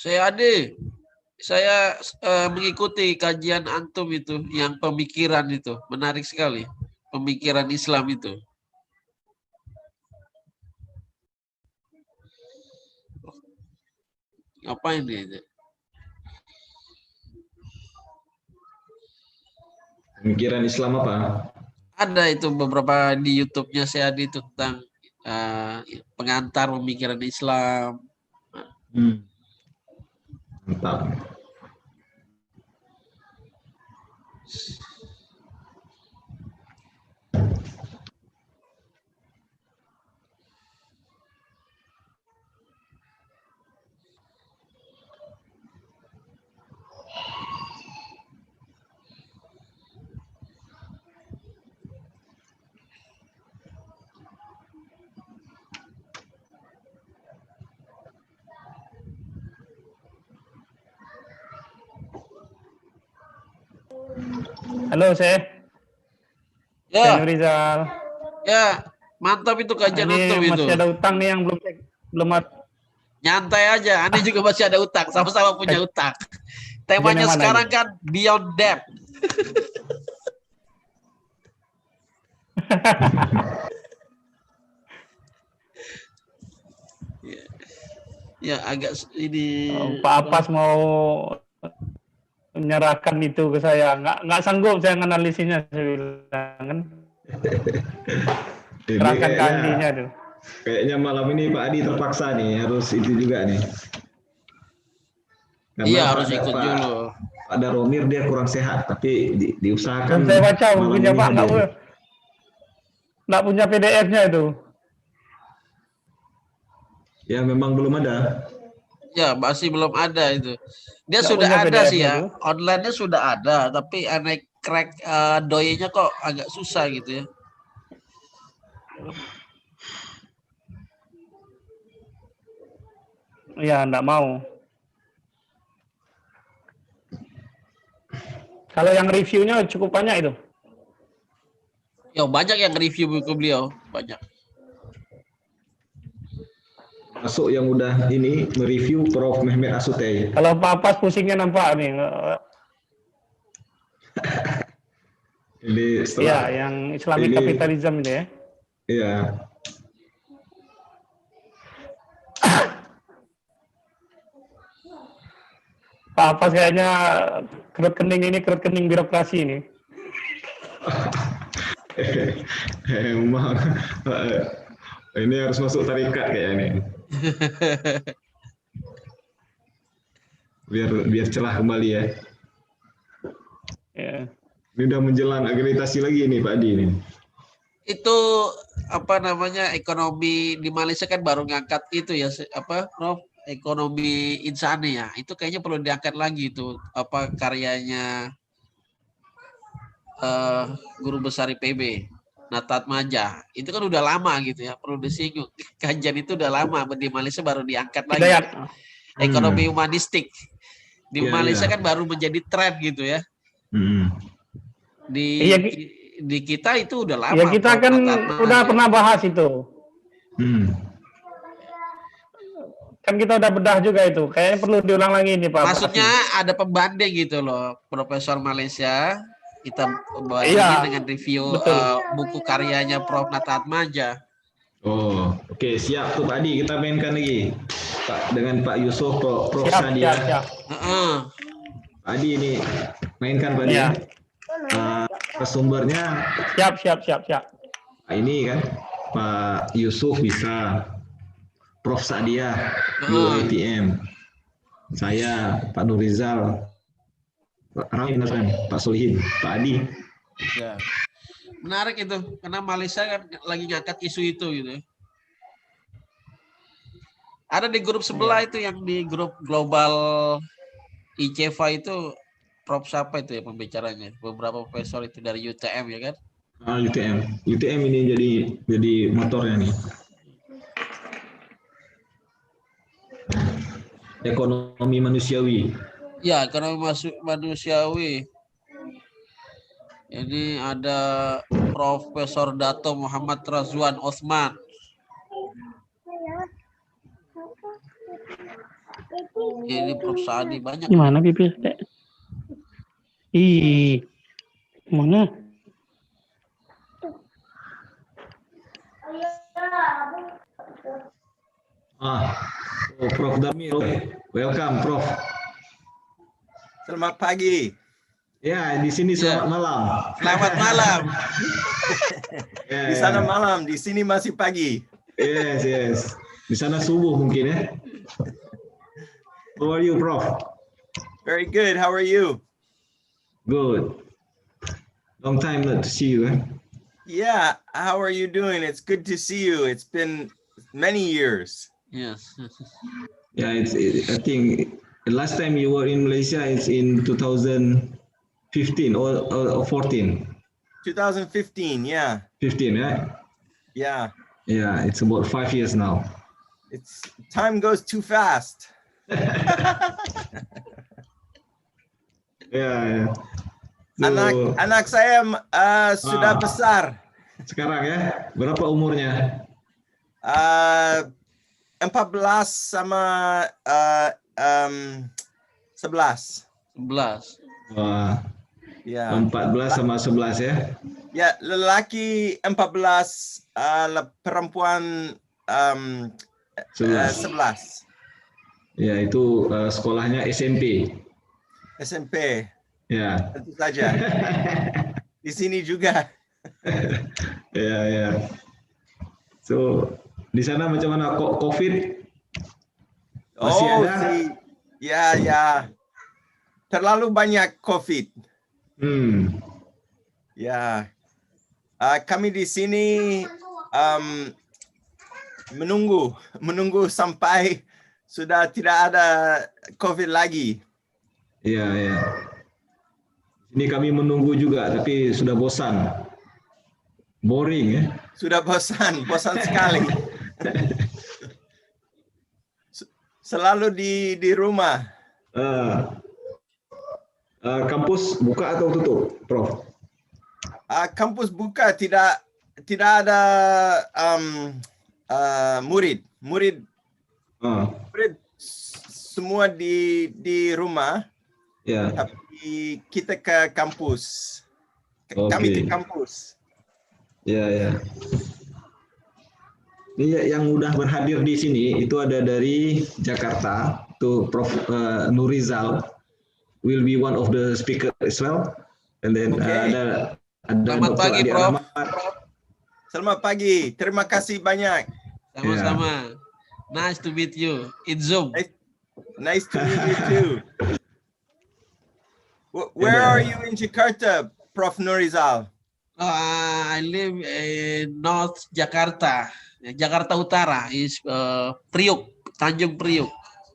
Saya mengikuti kajian antum itu, yang pemikiran itu. Menarik sekali. Pemikiran Islam itu. Apa ini? Pemikiran Islam apa? Ada itu beberapa di YouTube-nya saya ada itu tentang pengantar pemikiran Islam. Mantap. Halo, Syekh. Ya. Rizal. Ya, mantap itu kajian antum itu. Masih ada utang nih yang belum Nyantai aja, Anda juga masih ada utang, sama-sama punya utang. Temanya sekarang kan Beyond Debt. Ya, agak ini. Pak Apas mau menyerahkan itu ke saya, nggak sanggup saya menganalisinya, saya bilang kan. Serahkan ke ahlinya tuh. Kayaknya malam ini Pak Adi terpaksa nih harus itu juga nih. Karena iya, harus ikut dulu. Pak Daromir dia kurang sehat, tapi diusahakan. Saya baca bukunya Pak, nggak punya PDF-nya itu. Ya memang belum ada. Ya, masih belum ada itu. Dia sudah ada sih ya. Online-nya sudah ada, tapi aneh crack doyenya kok agak susah gitu ya. Iya, enggak mau. Kalau yang reviewnya cukup banyak itu. Ya, banyak yang review buku beliau, banyak. Masuk yang udah ini mereview Prof. Mehmet Asutei. Kalau Pak Apas pusingnya nampak nih. Ini ya, setelah yang Islamic Capitalism itu ya. Iya. Pak Apas kayaknya kerut kening birokrasi ini. Emang ini harus masuk tarikat kayaknya. biar celah kembali ya. Ini udah menjelang akreditasi lagi nih Pak Adi nih. Itu apa namanya, ekonomi di Malaysia kan baru ngangkat itu ya, apa Prof, ekonomi insani ya. Itu kayaknya perlu diangkat lagi itu, apa karyanya guru besar IPB Natat Maja. Itu kan udah lama gitu ya, perlu disinggung. Kajian itu udah lama di Malaysia, baru diangkat lagi. Ekonomi humanistik di Malaysia kan baru menjadi tren gitu ya. Di kita itu udah lama. Ya kita kan udah pernah bahas itu. Kan kita udah bedah juga itu. Kayaknya perlu diulang lagi nih Pak. Maksudnya ada pembanding gitu loh, Profesor Malaysia. Kita bandingin dengan review buku karyanya Prof. Natat Maja. Oh, oke, siap tuh Pak Adi, kita mainkan lagi Pak dengan Pak Yusuf, Prof. Sadia. Pak Adi ini mainkan Pak Adi. Sumbernya siap. Nah, ini kan Pak Yusuf bisa, Prof. Sadia UiTM, saya Pak Nur Rizal, Pak Solihin, Pak Adi. Ya. Menarik itu, karena Malaysia kan lagi ngangkat isu itu gitu. Ada di grup sebelah itu, yang di grup global ICEVA itu, Prof siapa itu ya pembicaranya? Beberapa profesor itu dari UTM ya kan? UTM ini jadi motornya nih. Ekonomi manusiawi. Ya, ekonomi manusiawi. Ini ada Profesor Dato Muhammad Razwan Osman. Ini Prof Sadi banyak. Gimana bibir? Ih, mana? Prof Damir, welcome Prof. Selamat pagi. Ya, di sini selamat malam. Selamat malam. Di sana malam, di sini masih pagi. Yes. Di sana subuh mungkin ya. How are you, Prof? Very good. How are you? Good. Long time not to see you. Yeah. How are you doing? It's good to see you. It's been many years. Yes. Yeah, I think the last time you were in Malaysia is in 2015 or 14. 2015. Yeah. 15, right? Yeah. Yeah, it's about 5 years now. It's time goes too fast. Yeah. So, Anak saya sudah besar. Sekarang ya, berapa umurnya? 14 sama 11. 11. Wah, Ya. 14 sama 11 ya? Ya, lelaki 14, perempuan 11. Ya, itu sekolahnya SMP. SMP. Ya. Tentu saja. Di sini juga. Ya. So, di sana macam mana COVID? Masih ada? Ya. Terlalu banyak COVID. Ya. Kami di sini menunggu sampai sudah tidak ada COVID lagi. Iya. Ini kami menunggu juga, tapi sudah bosan. Boring ya? Sudah bosan sekali. Selalu di rumah. Kampus buka atau tutup, Prof? Kampus buka, tidak ada murid semua di rumah. Ya. Tapi kita ke kampus. Kami ke kampus. Ya. Ini yang udah berhadir di sini itu ada dari Jakarta, tuh Prof Nurizal will be one of the speaker as well. And then ada Selamat pagi, Prof. Selamat pagi. Terima kasih banyak. Sama-sama. Nice to meet you in Zoom. Nice to meet you too. Where are you in Jakarta, Prof Nurizal? I live in North Jakarta. Jakarta Utara is Priuk, Tanjung Priuk.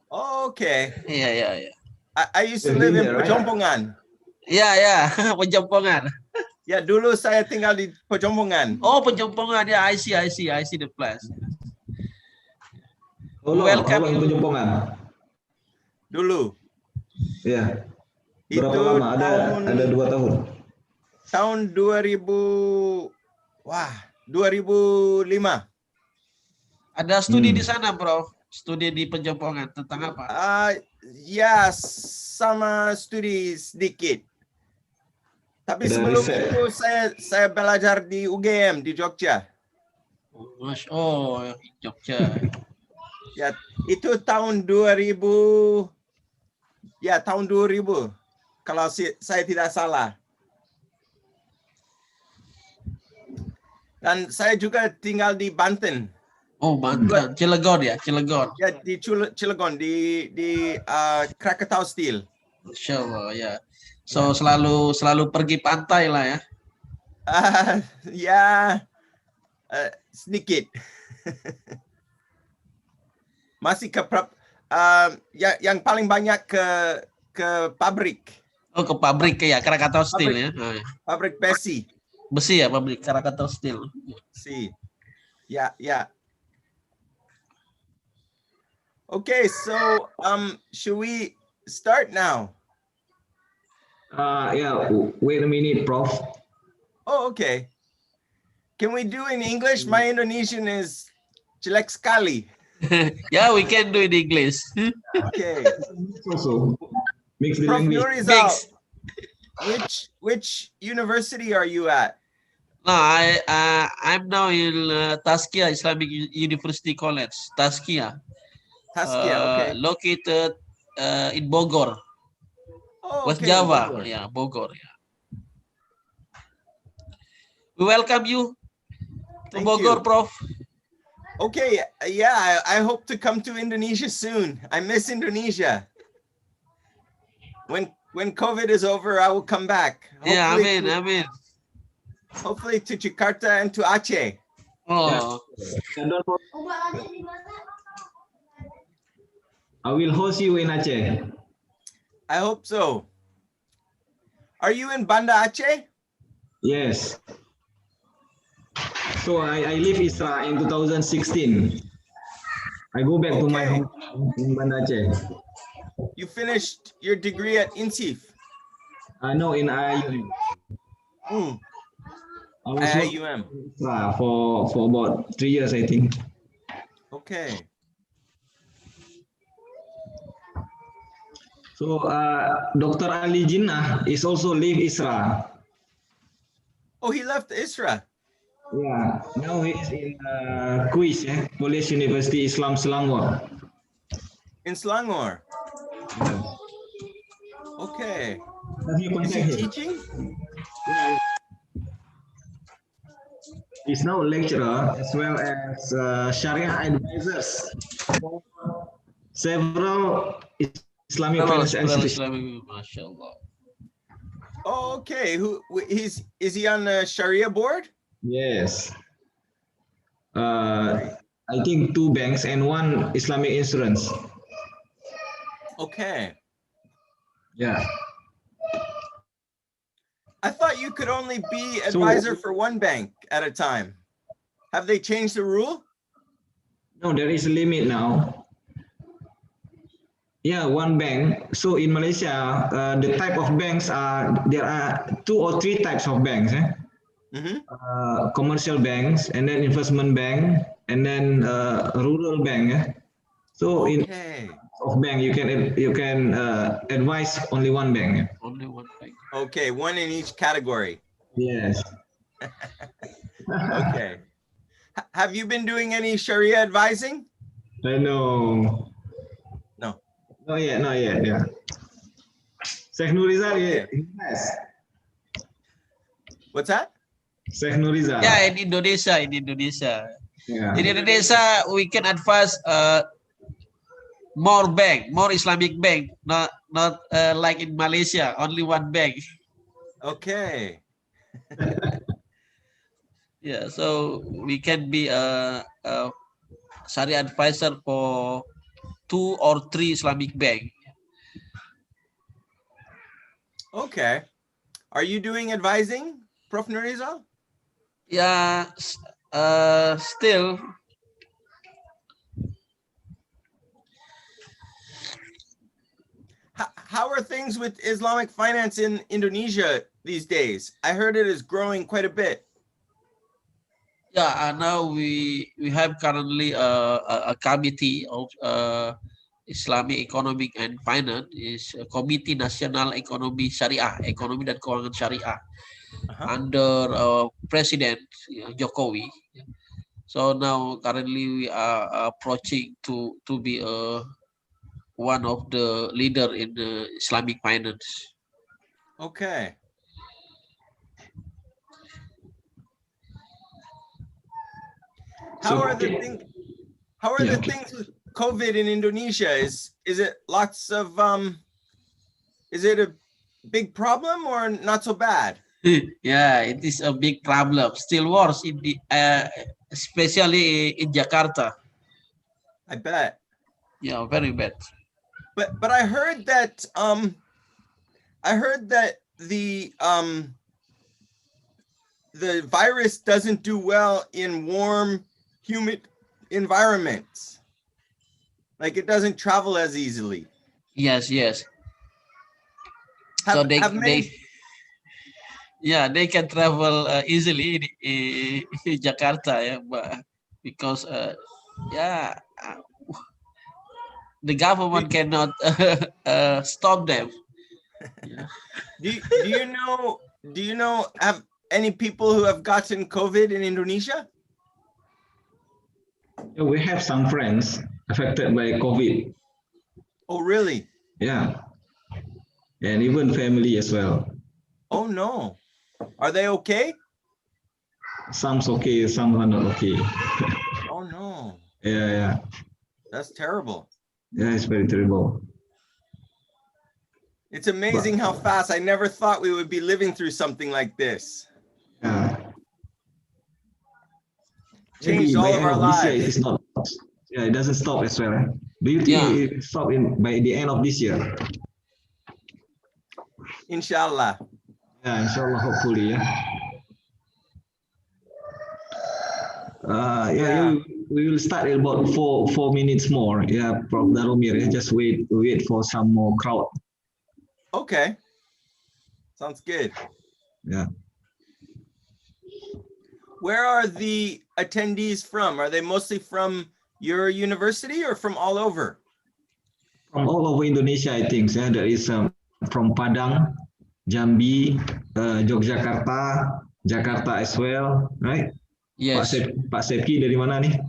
Oh, okay. Yeah. I used to live in Pejompongan. Yeah, Pejompongan. Ya, dulu saya tinggal di Pejompongan. Oh, Pejompongan. Yeah, I see the place. Welcome to Pejompongan. Dulu. Ya. Berapa Itu lama? Ada 2 tahun. Tahun 2005. Ada studi di sana, Prof. Studi di Pejompongan tentang apa? Ya, sama studi sedikit. Tapi sebelum itu saya belajar di UGM di Jogja. Oh, Jogja. Ya, itu tahun 2000. Ya, tahun 2000. Kalau saya tidak salah. Dan saya juga tinggal di Banten. Oh, Banten. Cilegon ya, Cilegon. Ya, di Cilegon, di Krakatau Steel. Masya Allah, ya. So, selalu pergi pantai lah ya. Ya, sedikit. Masih yang paling banyak ke pabrik. Oh, ke pabrik ya, Krakatau Steel ya. Pabrik besi. Besi ya, pabrik Krakatau Steel. Si. Ya. Okay, so should we start now? Yeah, wait a minute, Prof. Oh, okay. Can we do in English? My Indonesian is jelek sekali. Yeah, we can do in English. Okay. Also, mix the Prof. language. Nurizal, Mix. which university are you at? No, I'm now in Taskia Islamic University College, Taskia, Taskia, okay. located in Bogor, Oh, West okay, in Java. Bogor. Yeah, Bogor. Yeah. We welcome you to Thank Bogor, you. Prof. Okay, yeah, I hope to come to Indonesia soon. I miss Indonesia. When COVID is over, I will come back. Yeah, Hopefully, amen. hopefully to Jakarta and to Aceh. Oh, And don't I will host you in Aceh. I hope so. Are you in Banda Aceh? Yes. So I leave Isra in 2016. I go back to my Okay. home in Banda Aceh. You finished your degree at INSIF. No, in IUM. Mm, I was working IIUM. in Isra for about 3 years, I think. Okay. So Dr. Ali Jinnah is also leave Isra. Oh, he left ISRA. Yeah, now he is in Kuis, Police University Islam Selangor. In Selangor. Okay. Have you Is he contact him? teaching? Yeah. He's now a lecturer as well as Sharia advisors for several Islamic finance institutions. MashaAllah. Oh, okay. Is he on the Sharia board? Yes. I think 2 banks and 1 Islamic insurance. Okay. Yeah. I thought you could only be So- advisor for one bank at a time. Have they changed the rule? No, there is a limit now. Yeah, 1 bank. So in Malaysia, the type of banks there are 2 or 3 types of banks. Mm-hmm. Commercial banks, and then investment bank, and then rural bank. So in Okay. of bank, you can advise only 1 bank. Only one thing. Okay, one in each category. Yes. Okay. Have you been doing any Sharia advising? I know. No. Not yet. Yeah. Sheikh Nurizal, Okay. yes. What's that? Sheikh Nurizal. Yeah, in Indonesia. Yeah. In Indonesia, we can advise more Islamic bank, not like in Malaysia, only one bank. Okay. Yeah, so we can be a Sharia advisor for 2 or 3 Islamic bank. Okay. Are you doing advising, Prof. Nurizal? Yeah, still. How are things with Islamic finance in Indonesia these days? I heard it is growing quite a bit. Yeah, now we have currently a committee of Islamic Economic and Finance, is Komite Nasional Ekonomi Syariah, Ekonomi dan Keuangan Syariah, under President Jokowi. So now currently we are approaching to be one of the leader in Islamic finance. Okay. How are the things with COVID in Indonesia? Is it lots of is it a big problem or not so bad? Yeah, it is a big problem. Still worse in the especially in Jakarta. I bet. Yeah, very bad. But I heard that the virus doesn't do well in warm, humid environments. Like it doesn't travel as easily. Yes. Have, So they can travel easily in Jakarta, yeah, but because the government cannot stop them. Yeah. Do you know have any people who have gotten COVID in Indonesia? Yeah, we have some friends affected by COVID. Oh, really? Yeah. And even family as well. Oh no. Are they okay? Some's okay, some are not okay. Oh no. Yeah. That's terrible. Yeah, it's very terrible. It's amazing how fast. I never thought we would be living through something like this. Yeah. Changed all of our This year lives. it is not. Yeah, it doesn't stop as well. Do you think it will stop by the end of this year? Inshallah. Yeah, inshallah, hopefully, yeah. We will start in about 4 minutes more. Yeah, Prof. Daromir, just wait for some more crowd. Okay. Sounds good. Yeah. Where are the attendees from? Are they mostly from your university or from all over? From all over Indonesia, I think. Yeah, there is from Padang, Jambi, Yogyakarta, Jakarta as well, right? Yes. Pak Sepki dari mana nih?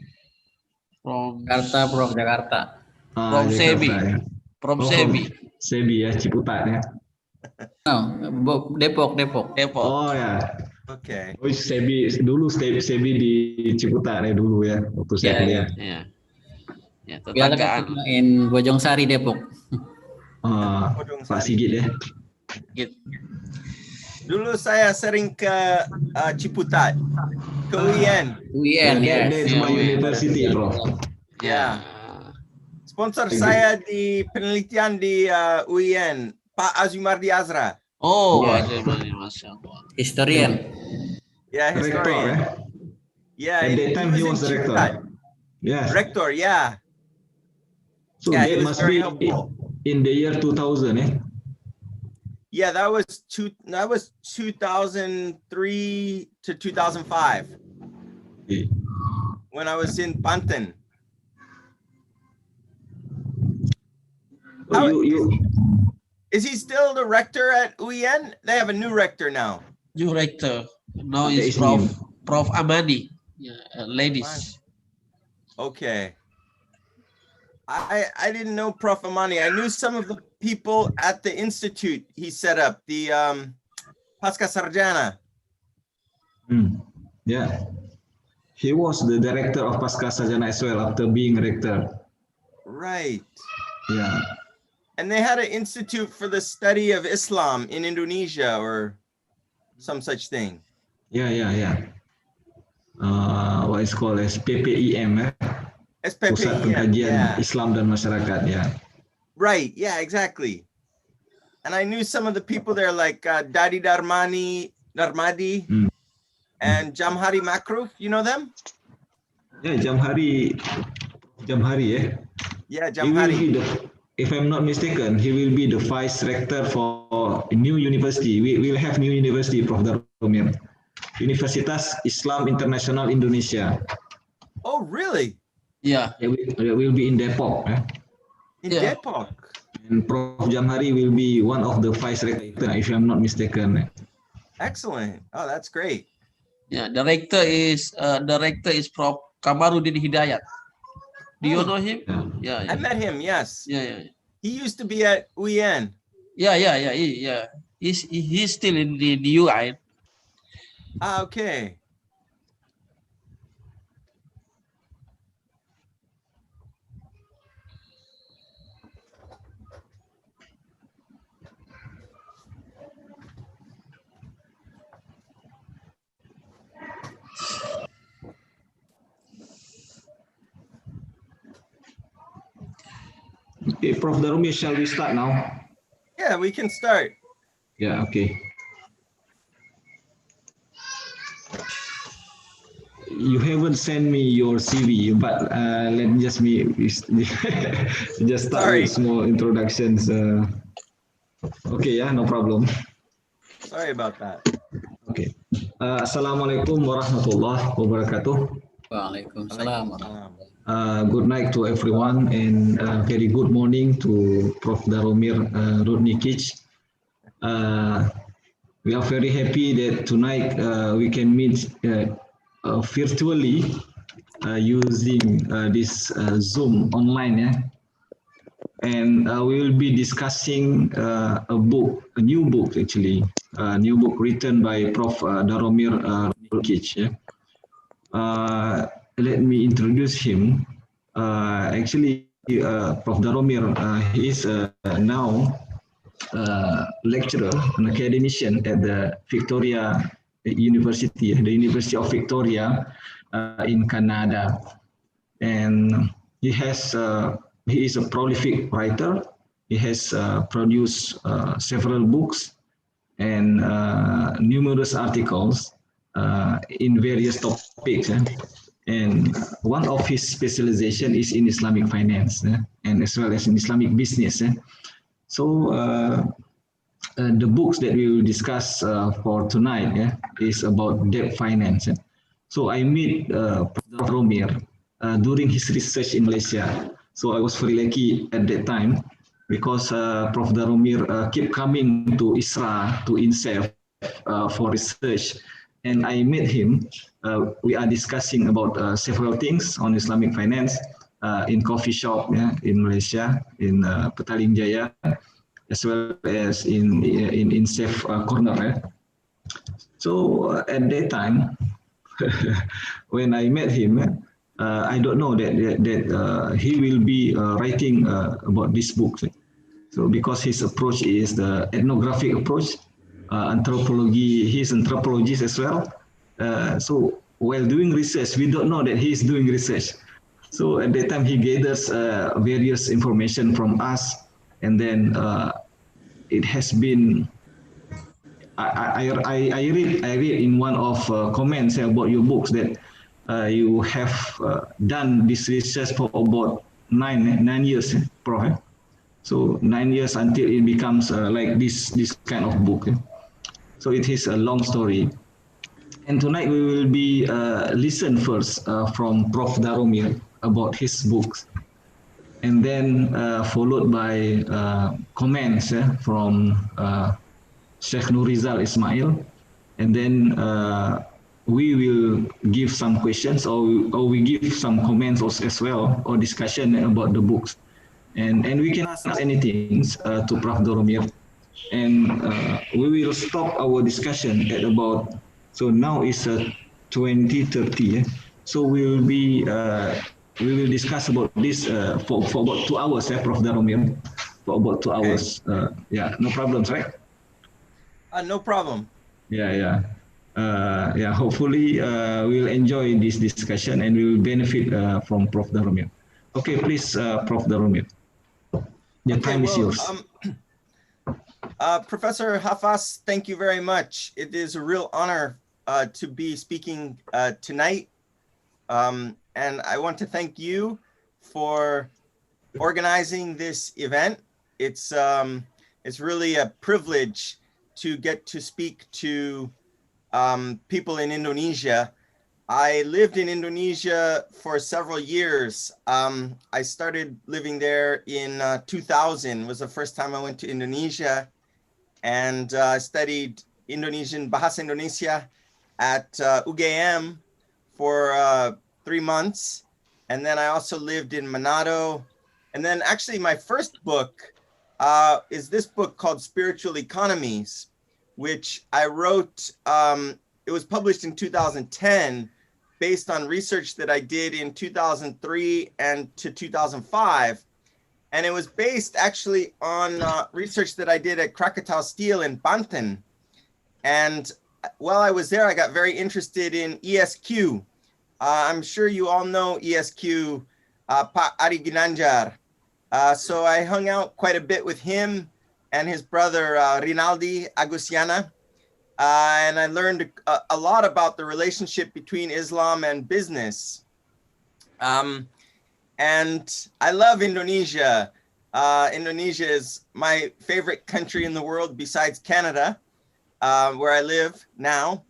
From Jakarta, Prof. Jakarta. From Jakarta, Sebi. ya. From Oh, Sebi. Sebi ya, Ciputat ya. No, Depok. Depok. Oh ya. Okay. Oh, Sebi dulu Sebi di Ciputat ya dulu ya waktu saya kuliah. Ya. Ya, Biasa tetanggaan. in Bojong Sari, Depok. Pak Sigit ya. Gitu. Dulu saya sering ke Ciputat, ke UIN. UIN, ya. That's my university, Prof. Ya. Sponsor saya di penelitian di UIN, Pak Azumardi Azra. Oh, Ya. Masya Allah. Historian. Yeah, Rector historian. ya. Yeah, At that time he was the rector. Yes. Rector, yeah. So Yeah, he that was must very be helpful. in the year 2000 eh? Yeah, that was 2003 to 2005 Okay. when I was in Banten. So Is he still the rector at UIN? They have a new rector now. New rector. Now There is is new. Prof. Amani. Yeah, ladies. Okay. I didn't know Prof. Amani. I knew some of the people at the institute he set up, the Pasca Sarjana. Yeah. He was the director of Pasca Sarjana as well after being rector. Right. Yeah. And they had an institute for the study of Islam in Indonesia or some such thing. Yeah. What is called as PPIM, Pusat Pengkajian yeah. Islam dan Masyarakat, yeah. Right, yeah, exactly. And I knew some of the people there like Dadi Darmadi and Jamhari Makruf. You know them? Yeah, Jamhari, eh? Yeah, He will Jamhari. be if I'm not mistaken, he will be the vice rector for a new university. We will have new university, Prof. Daromir. Universitas Islam Internasional Indonesia. Oh, really? Yeah. It will be in Depok. In Yeah. Depok? And Prof. Jamhari will be one of the vice rector, if I'm not mistaken. Excellent. Oh, that's great. Yeah. Director is Prof. Kamarudin Hidayat. Do you know him? Yeah. I met him, yes. Yeah. He used to be at UIN. Yeah. He's still in the UI. Ah, okay. Okay, Prof. Daromir, shall we start now? Yeah, we can start. Yeah, okay. You haven't sent me your CV, but let me just start Sorry. with small introductions. Okay, yeah, no problem. Sorry about that. Okay. Assalamualaikum warahmatullahi wabarakatuh. Waalaikumsalam. Good night to everyone, and very good morning to Prof. Daromir Rudnikic. We are very happy that tonight we can meet virtually using this Zoom online. Yeah? And we will be discussing a new book actually, a new book written by Prof. Daromir Rudnikic. Yeah? Let me introduce him. Actually, Prof. Daromir he is now lecturer, an academician at the Victoria University, the University of Victoria in Canada, and he is a prolific writer. He has produced several books and numerous articles in various topics. And one of his specialization is in Islamic finance and as well as in Islamic business. So the books that we will discuss for tonight is about debt finance. So I met Prof. Daromir during his research in Malaysia. So I was very lucky at that time because Prof. Daromir kept coming to ISRA, to INSEF for research. And I met him. We are discussing about several things on Islamic finance in coffee shop in Malaysia, in Petaling Jaya, as well as in INSEF corner. So at that time, when I met him, I don't know that he will be writing about this book. So because his approach is the ethnographic approach, anthropology, he's anthropologist as well. So while doing research, we don't know that he's doing research. So at that time, he gathers various information from us, and then it has been. I read in one of comments about your books that you have done this research for about nine years, Prof. So 9 years until it becomes like this kind of book. So it is a long story. And tonight we will be listen first from Prof. Daromir about his books, and then followed by comments from Sheikh Nurizal Ismail, and then we will give some questions or we give some comments as well or discussion about the books, and we can ask anything to Prof. Daromir, and we will stop our discussion at about. So now it's 20:30. So we will discuss about this for about 2 hours, Prof. Daromir, for about 2 hours. Yeah, no problems, right? No problem. Yeah. Hopefully we'll enjoy this discussion and we will benefit from Prof. Daromir. Okay, please, Prof. Daromir. The time is yours. Professor Hafas, thank you very much. It is a real honor to be speaking tonight. And I want to thank you for organizing this event. It's really a privilege to get to speak to people in Indonesia. I lived in Indonesia for several years. I started living there in 2000, was the first time I went to Indonesia, and studied Indonesian Bahasa Indonesia at UGM for 3 months. And then I also lived in Manado. And then actually my first book is this book called Spiritual Economies, which I wrote, it was published in 2010 based on research that I did in 2003 and to 2005. And it was based actually on research that I did at Krakatau Steel in Banten. And while I was there, I got very interested in ESQ. I'm sure you all know ESQ, Pak Ari Ginanjar. So I hung out quite a bit with him and his brother Rinaldi Agusiana. And I learned a lot about the relationship between Islam and business. And I love Indonesia. Indonesia is my favorite country in the world besides Canada, where I live now.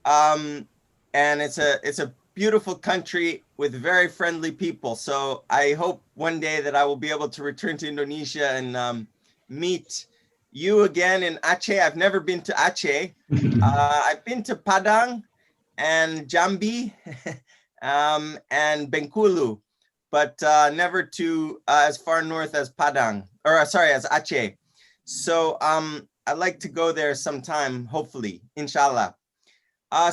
And it's a beautiful country with very friendly people. So I hope one day that I will be able to return to Indonesia and meet you again in Aceh. I've never been to Aceh. I've been to Padang and Jambi and Bengkulu, but never to as far north as Padang, or sorry, as Aceh. So I'd like to go there sometime, hopefully, inshallah.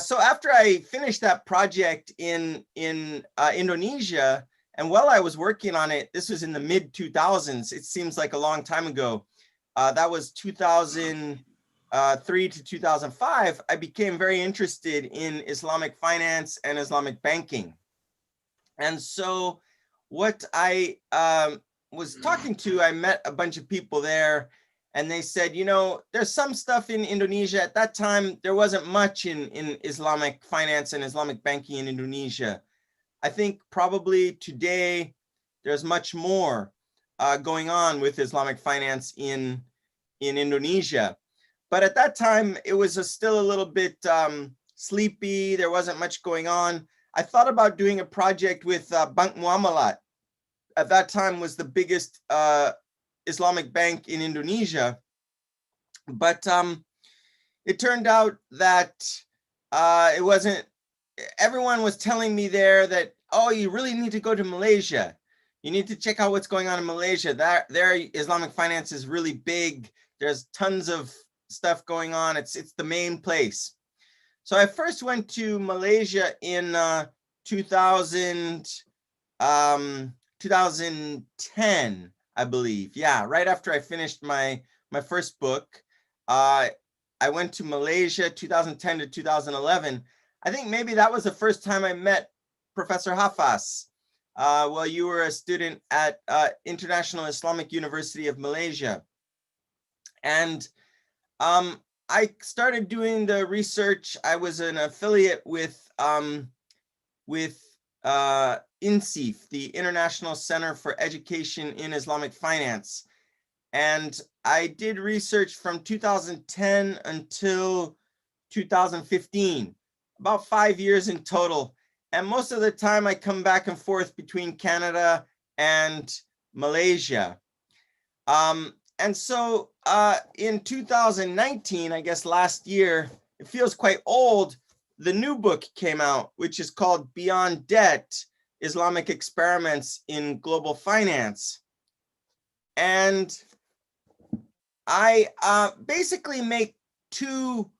So after I finished that project in Indonesia, and while I was working on it, this was in the mid 2000s. It seems like a long time ago. That was 2003 to 2005. I became very interested in Islamic finance and Islamic banking. And so what I was talking to, I met a bunch of people there, and they said, you know, there's some stuff in Indonesia. At that time, there wasn't much in Islamic finance and Islamic banking in Indonesia. I think probably today, there's much more going on with Islamic finance in Indonesia. But at that time, it was still a little bit sleepy. There wasn't much going on. I thought about doing a project with Bank Muamalat. At that time was the biggest Islamic bank in Indonesia. But it turned out that it wasn't, everyone was telling me there that, oh, you really need to go to Malaysia. You need to check out what's going on in Malaysia. Their Islamic finance is really big. There's tons of stuff going on. It's the main place. So I first went to Malaysia in 2010, I believe. Yeah, right after I finished my first book. I went to Malaysia 2010 to 2011. I think maybe that was the first time I met Professor Hafaz. While you were a student at International Islamic University of Malaysia. And I started doing the research. I was an affiliate with INSIF, the International Center for Education in Islamic Finance. And I did research from 2010 until 2015, about 5 years in total. And most of the time I come back and forth between Canada and Malaysia. And so in 2019, I guess last year, it feels quite old, the new book came out, which is called Beyond Debt, Islamic Experiments in Global Finance. And I basically make two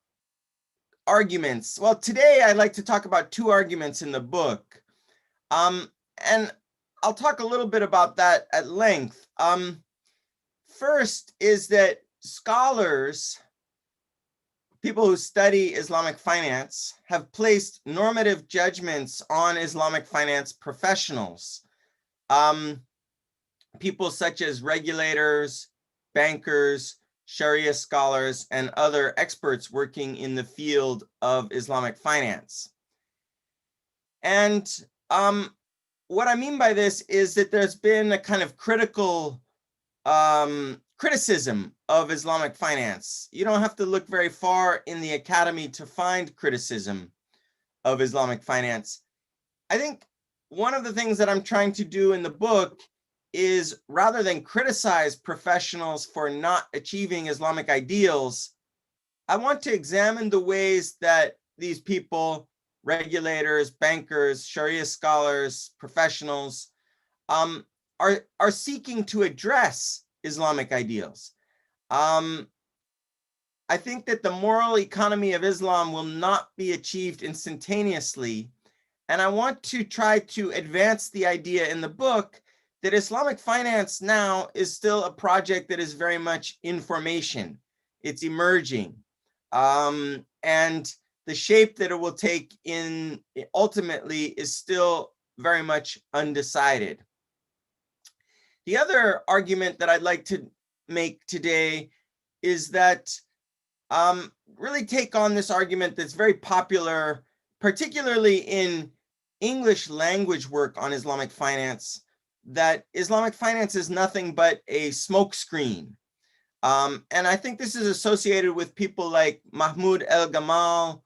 arguments. Well, today I'd like to talk about two arguments in the book. And I'll talk a little bit about that at length. First is that scholars, people who study Islamic finance, have placed normative judgments on Islamic finance professionals. People such as regulators, bankers, Sharia scholars, and other experts working in the field of Islamic finance. And what I mean by this is that there's been a kind of critical criticism of Islamic finance. You don't have to look very far in the academy to find criticism of Islamic finance. I think one of the things that I'm trying to do in the book is, rather than criticize professionals for not achieving Islamic ideals, I want to examine the ways that these people, regulators, bankers, Sharia scholars, professionals, are seeking to address Islamic ideals. I think that the moral economy of Islam will not be achieved instantaneously. And I want to try to advance the idea in the book that Islamic finance now is still a project that is very much in formation. It's emerging. And the shape that it will take in ultimately is still very much undecided. The other argument that I'd like to make today is that really take on this argument that's very popular, particularly in English language work on Islamic finance, that Islamic finance is nothing but a smokescreen. And I think this is associated with people like Mahmoud El Gamal,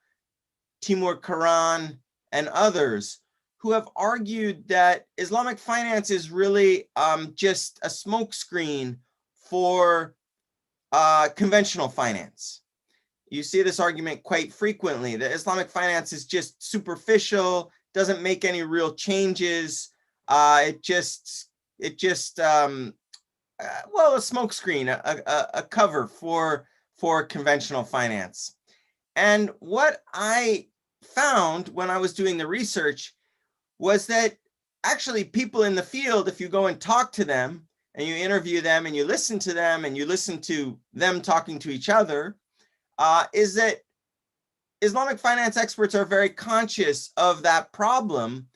Timur Karan, and others who have argued that Islamic finance is really just a smokescreen for conventional finance. You see this argument quite frequently, that Islamic finance is just superficial, doesn't make any real changes. It just well, a smokescreen, a cover for conventional finance. And what I found when I was doing the research was that actually people in the field, if you go and talk to them and you interview them and you listen to them and you listen to them talking to each other, is that Islamic finance experts are very conscious of that problem,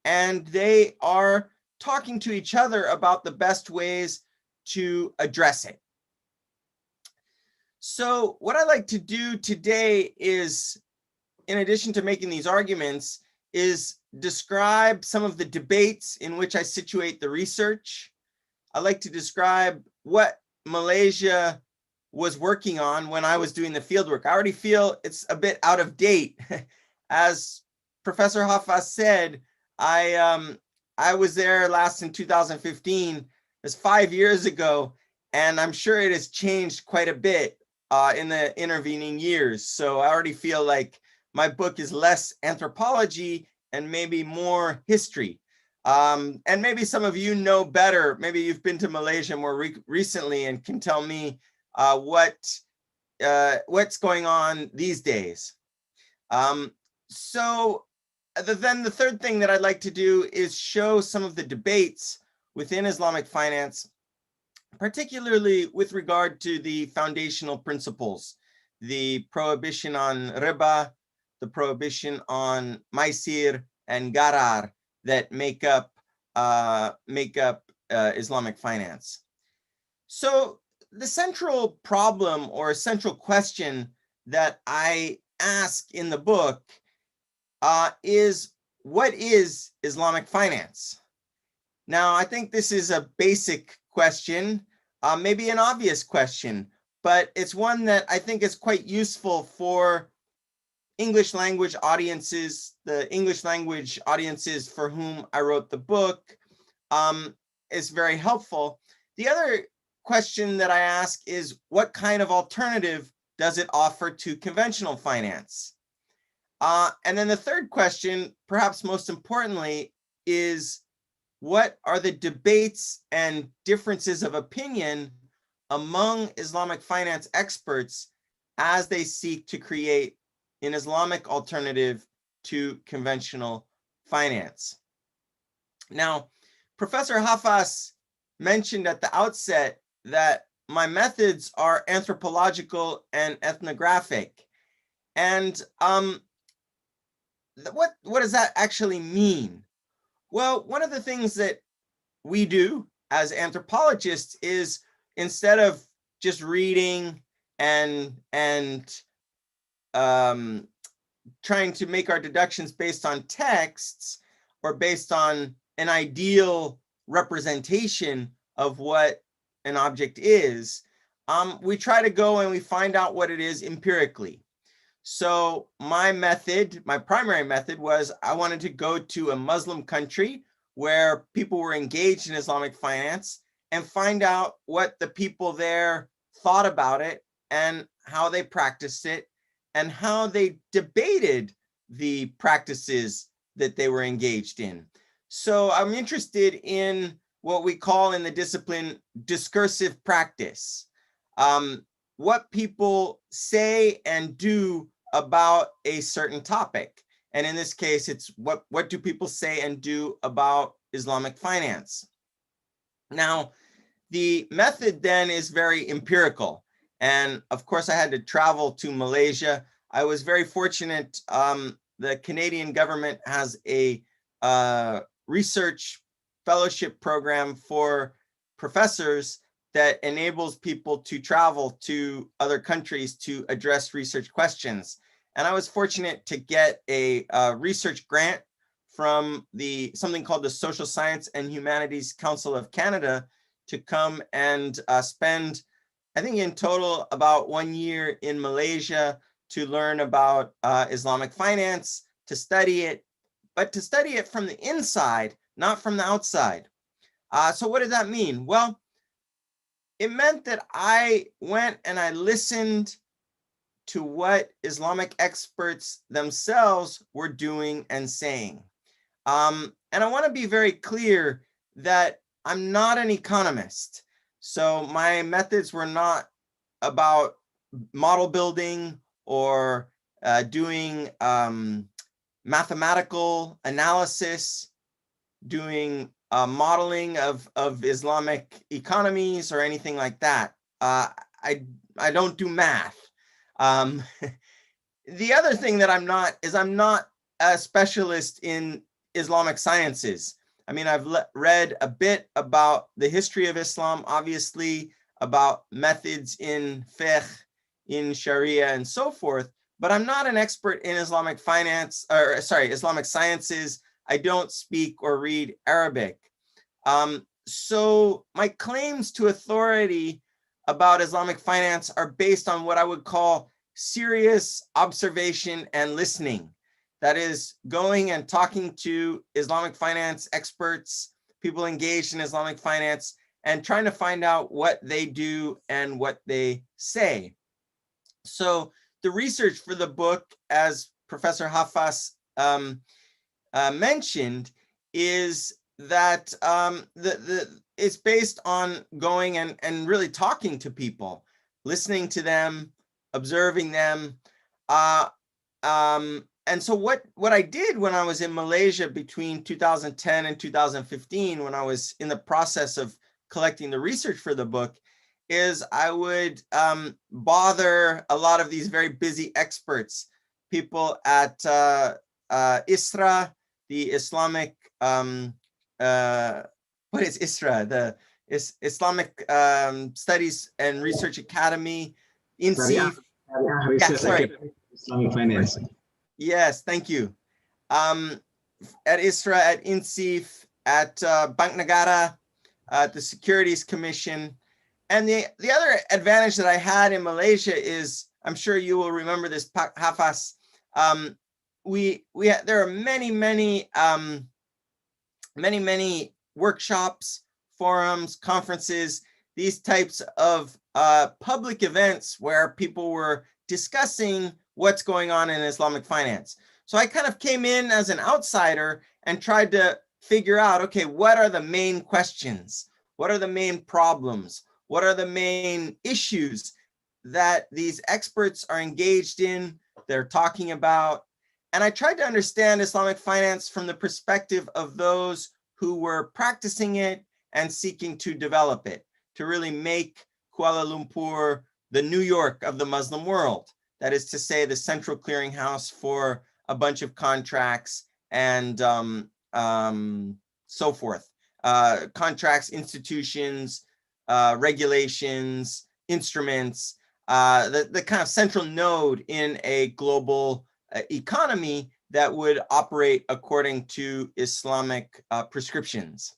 and they are talking to each other about the best ways to address it. So what I like to do today is, in addition to making these arguments, is describe some of the debates in which I situate the research. I like to describe what Malaysia was working on when I was doing the fieldwork. I already feel it's a bit out of date. As Professor Hafaz said, I was there last in 2015. It's 5 years ago, and I'm sure it has changed quite a bit in the intervening years. So I already feel like my book is less anthropology and maybe more history. And maybe some of you know better. Maybe you've been to Malaysia more recently and can tell me what's going on these days. So then the third thing that I'd like to do is show some of the debates within Islamic finance, particularly with regard to the foundational principles, the prohibition on riba, the prohibition on maisir and gharar that make up Islamic finance. So the central problem or central question that I ask in the book is, what is Islamic finance? Now, I think this is a basic question, maybe an obvious question, but it's one that I think is quite useful for English language audiences, the English language audiences for whom I wrote the book, is very helpful. The other question that I ask is, what kind of alternative does it offer to conventional finance? And then the third question, perhaps most importantly, is what are the debates and differences of opinion among Islamic finance experts as they seek to create an Islamic alternative to conventional finance? Now, Professor Hafaz mentioned at the outset that my methods are anthropological and ethnographic. And what does that actually mean? Well, one of the things that we do as anthropologists is, instead of just reading and trying to make our deductions based on texts or based on an ideal representation of what an object is, we try to go and we find out what it is empirically. So my method, my primary method, was I wanted to go to a Muslim country where people were engaged in Islamic finance and find out what the people there thought about it and how they practiced it and how they debated the practices that they were engaged in. So I'm interested in what we call in the discipline discursive practice, what people say and do about a certain topic. And in this case, it's what do people say and do about Islamic finance? Now, the method then is very empirical. And of course, I had to travel to Malaysia. I was very fortunate. The Canadian government has a research fellowship program for professors that enables people to travel to other countries to address research questions. And I was fortunate to get a research grant from something called the Social Science and Humanities Council of Canada to come and spend, I think in total, about 1 year in Malaysia to learn about Islamic finance, to study it, but to study it from the inside, not from the outside. So what did that mean? Well, it meant that I went and I listened to what Islamic experts themselves were doing and saying. And I want to be very clear that I'm not an economist. So my methods were not about model building or doing mathematical analysis, doing modeling of Islamic economies or anything like that. I don't do math. The other thing that I'm not is I'm not a specialist in Islamic sciences. I mean, I've read a bit about the history of Islam, obviously, about methods in fiqh, in Sharia, and so forth, but I'm not an expert in Islamic finance, or sorry, Islamic sciences. I don't speak or read Arabic. So my claims to authority about Islamic finance are based on what I would call serious observation and listening. That is, going and talking to Islamic finance experts, people engaged in Islamic finance, and trying to find out what they do and what they say. So the research for the book, as Professor Hafas mentioned, is that it's based on going and really talking to people, listening to them, observing them. And so what I did when I was in Malaysia between 2010 and 2015, when I was in the process of collecting the research for the book, is I would bother a lot of these very busy experts, people at ISRA, the Islamic, what is ISRA? The Islamic Studies and Research Academy, INSEEF. Yeah, sorry. Islamic finance. Yes, thank you. At ISRA, at INSEEF, at Bank Negara, at the Securities Commission. And the other advantage that I had in Malaysia is, I'm sure you will remember this, Hafas, there are many workshops, forums, conferences, these types of public events where people were discussing what's going on in Islamic finance. So I kind of came in as an outsider and tried to figure out, okay, what are the main questions? What are the main problems? What are the main issues that these experts are engaged in, they're talking about? And I tried to understand Islamic finance from the perspective of those who were practicing it and seeking to develop it, to really make Kuala Lumpur the New York of the Muslim world. That is to say, the central clearinghouse for a bunch of contracts and so forth. Contracts, institutions, regulations, instruments, the kind of central node in a global economy that would operate according to Islamic prescriptions.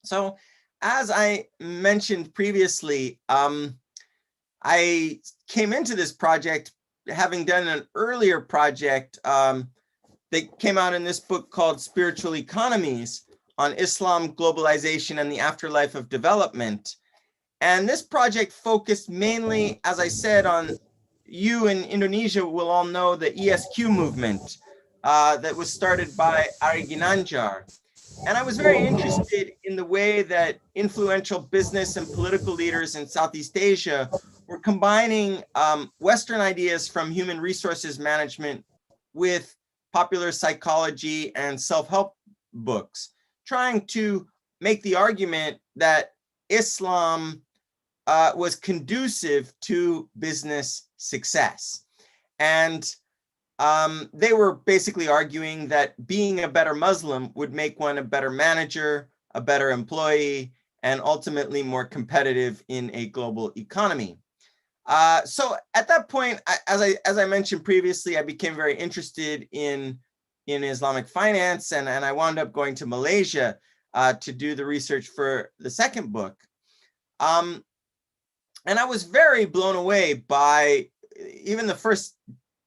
So, as I mentioned previously, I came into this project having done an earlier project that came out in this book called Spiritual Economies on Islam, Globalization, and the Afterlife of Development. And this project focused mainly, as I said, on, you in Indonesia will all know the ESQ movement that was started by Ari Ginanjar. And I was very interested in the way that influential business and political leaders in Southeast Asia were combining Western ideas from human resources management with popular psychology and self-help books, trying to make the argument that Islam was conducive to business success. And they were basically arguing that being a better Muslim would make one a better manager, a better employee, and ultimately more competitive in a global economy. So at that point, as I mentioned previously, I became very interested in Islamic finance, and I wound up going to Malaysia to do the research for the second book. And I was very blown away by even the first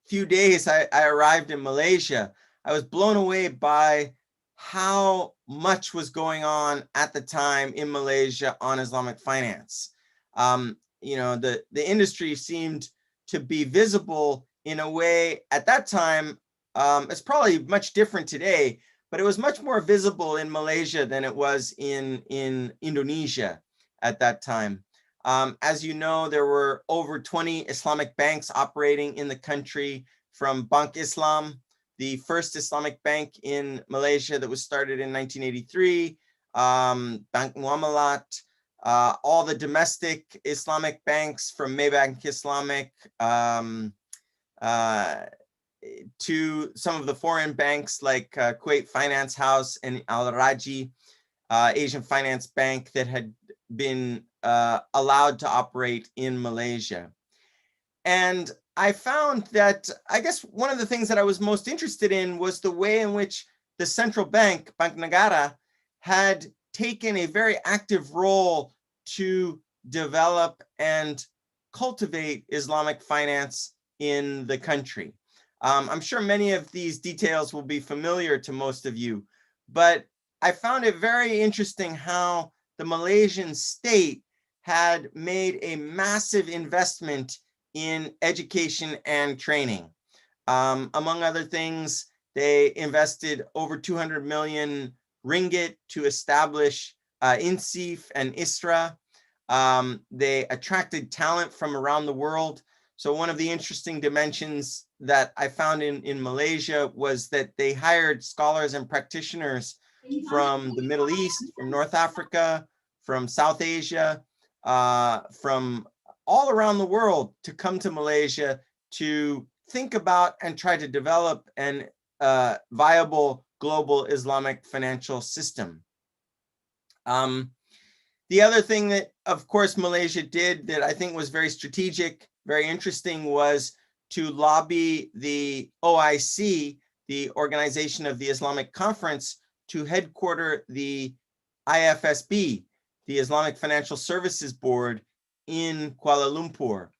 few days I arrived in Malaysia. I was blown away by how much was going on at the time in Malaysia on Islamic finance. You know, the industry seemed to be visible in a way at that time. It's probably much different today, but it was much more visible in Malaysia than it was in Indonesia at that time. As you know, there were over 20 Islamic banks operating in the country, from Bank Islam, the first Islamic bank in Malaysia that was started in 1983, Bank Muamalat, all the domestic Islamic banks from Maybank Islamic to some of the foreign banks like Kuwait Finance House and Al Raji, Asian Finance Bank, that had been allowed to operate in Malaysia. And I found that, I guess one of the things that I was most interested in was the way in which the central bank, Bank Negara, had taken a very active role to develop and cultivate Islamic finance in the country. I'm sure many of these details will be familiar to most of you, but I found it very interesting how the Malaysian state had made a massive investment in education and training. Among other things, they invested over 200 million ringgit to establish INSIF and ISRA. They attracted talent from around the world. So one of the interesting dimensions that I found in Malaysia was that they hired scholars and practitioners from the Middle East, from North Africa, from South Asia, from all around the world to come to Malaysia to think about and try to develop an viable global Islamic financial system. The other thing that, of course, Malaysia did that I think was very strategic, very interesting, was to lobby the OIC, the Organization of the Islamic Conference, to headquarter the IFSB, the Islamic Financial Services Board, in Kuala Lumpur.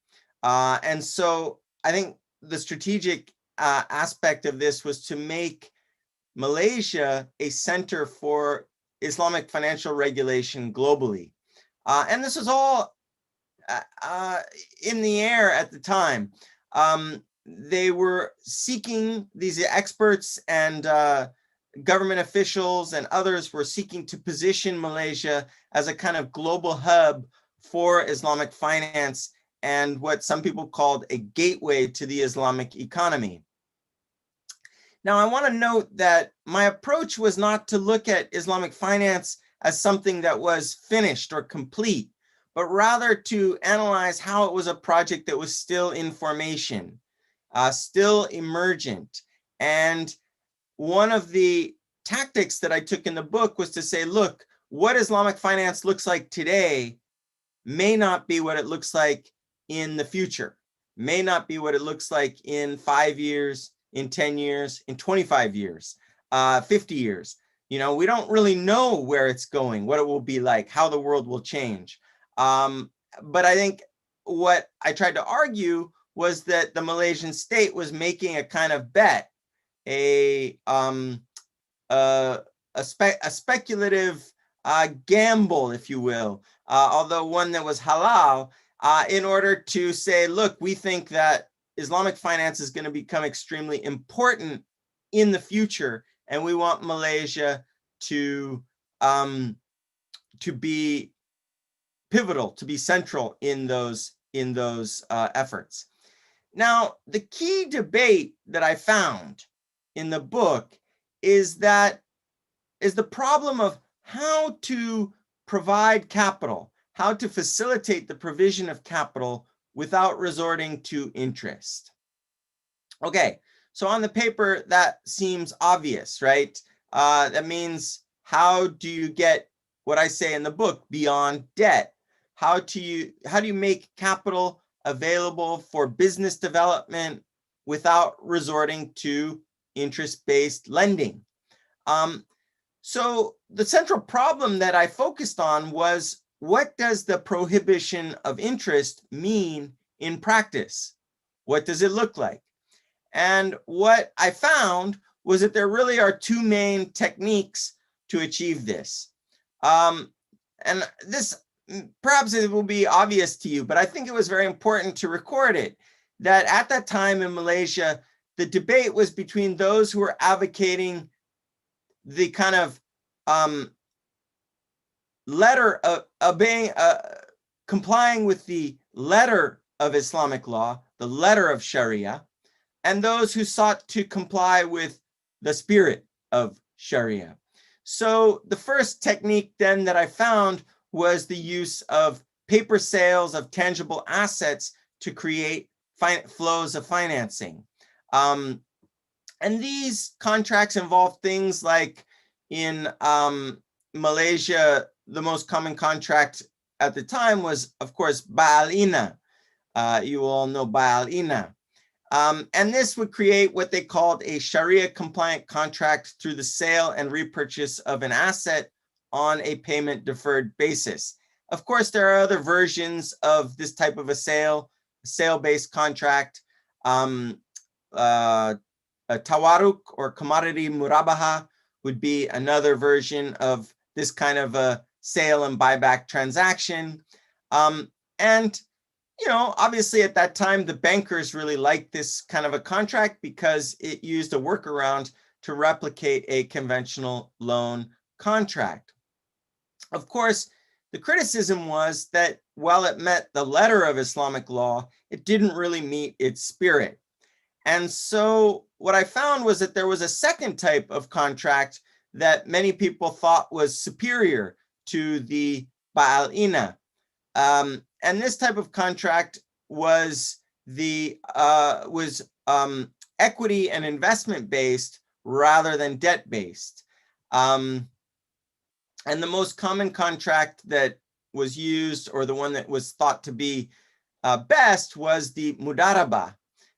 And so I think the strategic aspect of this was to make Malaysia a center for Islamic financial regulation globally. And this was all in the air at the time. They were seeking, these experts and government officials and others were seeking to position Malaysia as a kind of global hub for Islamic finance and what some people called a gateway to the Islamic economy. Now, I want to note that my approach was not to look at Islamic finance as something that was finished or complete, but rather to analyze how it was a project that was still in formation, still emergent. And one of the tactics that I took in the book was to say, look, what Islamic finance looks like today may not be what it looks like in the future, may not be what it looks like in 5 years, in 10 years, in 25 years, 50 years. You know, we don't really know where it's going, what it will be like, how the world will change. But I think what I tried to argue was that the Malaysian state was making a kind of bet, a speculative gamble, if you will, although one that was halal, in order to say, look, we think that Islamic finance is going to become extremely important in the future, and we want Malaysia to be pivotal, to be central in those efforts. Now, the key debate that I found in the book is the problem of how to provide capital, how to facilitate the provision of capital without resorting to interest. Okay, so on the paper, that seems obvious, right? That means, how do you get what I say in the book, beyond debt? How do you make capital available for business development without resorting to interest-based lending? So the central problem that I focused on was, what does the prohibition of interest mean in practice? What does it look like? And what I found was that there really are two main techniques to achieve this. And this, perhaps it will be obvious to you, but I think it was very important to record it, that at that time in Malaysia, the debate was between those who were advocating the kind of complying with the letter of Islamic law, the letter of Sharia, and those who sought to comply with the spirit of Sharia. So the first technique then that I found was the use of paper sales of tangible assets to create flows of financing. And these contracts involve things like in Malaysia, the most common contract at the time was, of course, Ba'al-Ina. You all know Ba'al-Ina. And this would create what they called a Sharia compliant contract through the sale and repurchase of an asset on a payment deferred basis. Of course, there are other versions of this type of a sale-based contract. A tawaruk or commodity murabaha would be another version of this kind of a sale and buyback transaction. And obviously at that time, the bankers really liked this kind of a contract because it used a workaround to replicate a conventional loan contract. Of course, the criticism was that while it met the letter of Islamic law, it didn't really meet its spirit. And so what I found was that there was a second type of contract that many people thought was superior to the Ba'al-Ina. And this type of contract was equity and investment based rather than debt based. And the most common contract that was used, or the one that was thought to be best, was the Mudarabah.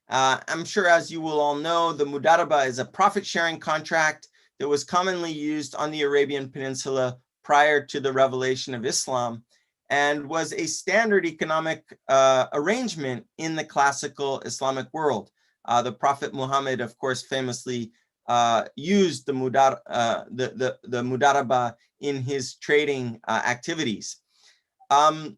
I'm sure, as you will all know, the Mudarabah is a profit-sharing contract that was commonly used on the Arabian Peninsula prior to the revelation of Islam, and was a standard economic arrangement in the classical Islamic world. The Prophet Muhammad, of course, famously used the Mudarabah in his trading activities. And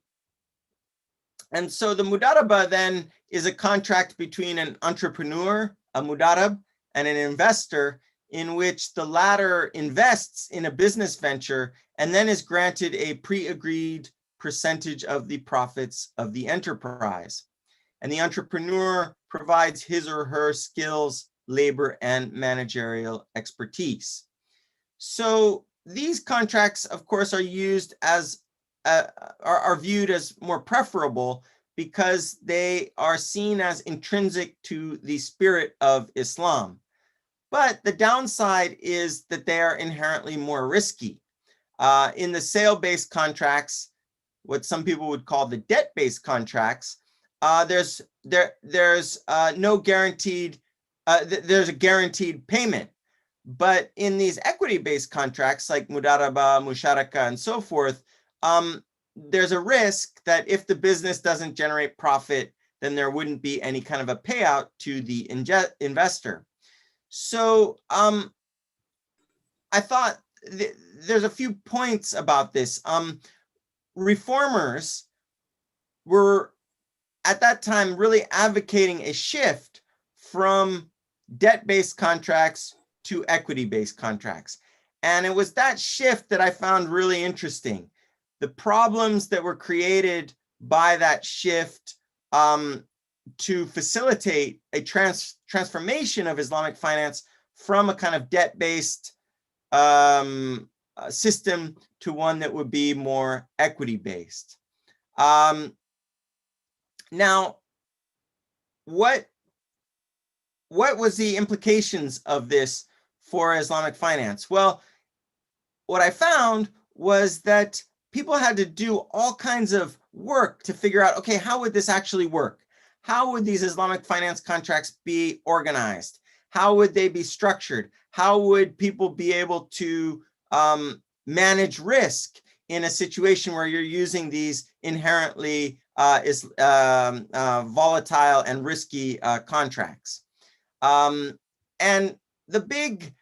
so the Mudarabah then is a contract between an entrepreneur, a Mudarab, and an investor, in which the latter invests in a business venture and then is granted a pre-agreed percentage of the profits of the enterprise. And the entrepreneur provides his or her skills, labor, and managerial expertise. So these contracts, of course, are used as are viewed as more preferable because they are seen as intrinsic to the spirit of Islam. But the downside is that they are inherently more risky. In the sale-based contracts, what some people would call the debt-based contracts, there's no guaranteed, there's a guaranteed payment. But in these equity-based contracts like Mudarabah, Musharaka, and so forth, there's a risk that if the business doesn't generate profit, then there wouldn't be any kind of a payout to the investor. So I thought there's a few points about this. Reformers were at that time really advocating a shift from debt-based contracts to equity-based contracts. And it was that shift that I found really interesting. The problems that were created by that shift to facilitate a transformation of Islamic finance from a kind of debt-based system to one that would be more equity-based. Now, what was the implications of this for Islamic finance? Well, what I found was that people had to do all kinds of work to figure out, okay, how would this actually work? How would these Islamic finance contracts be organized? How would they be structured? How would people be able to manage risk in a situation where you're using these inherently volatile and risky contracts? And the big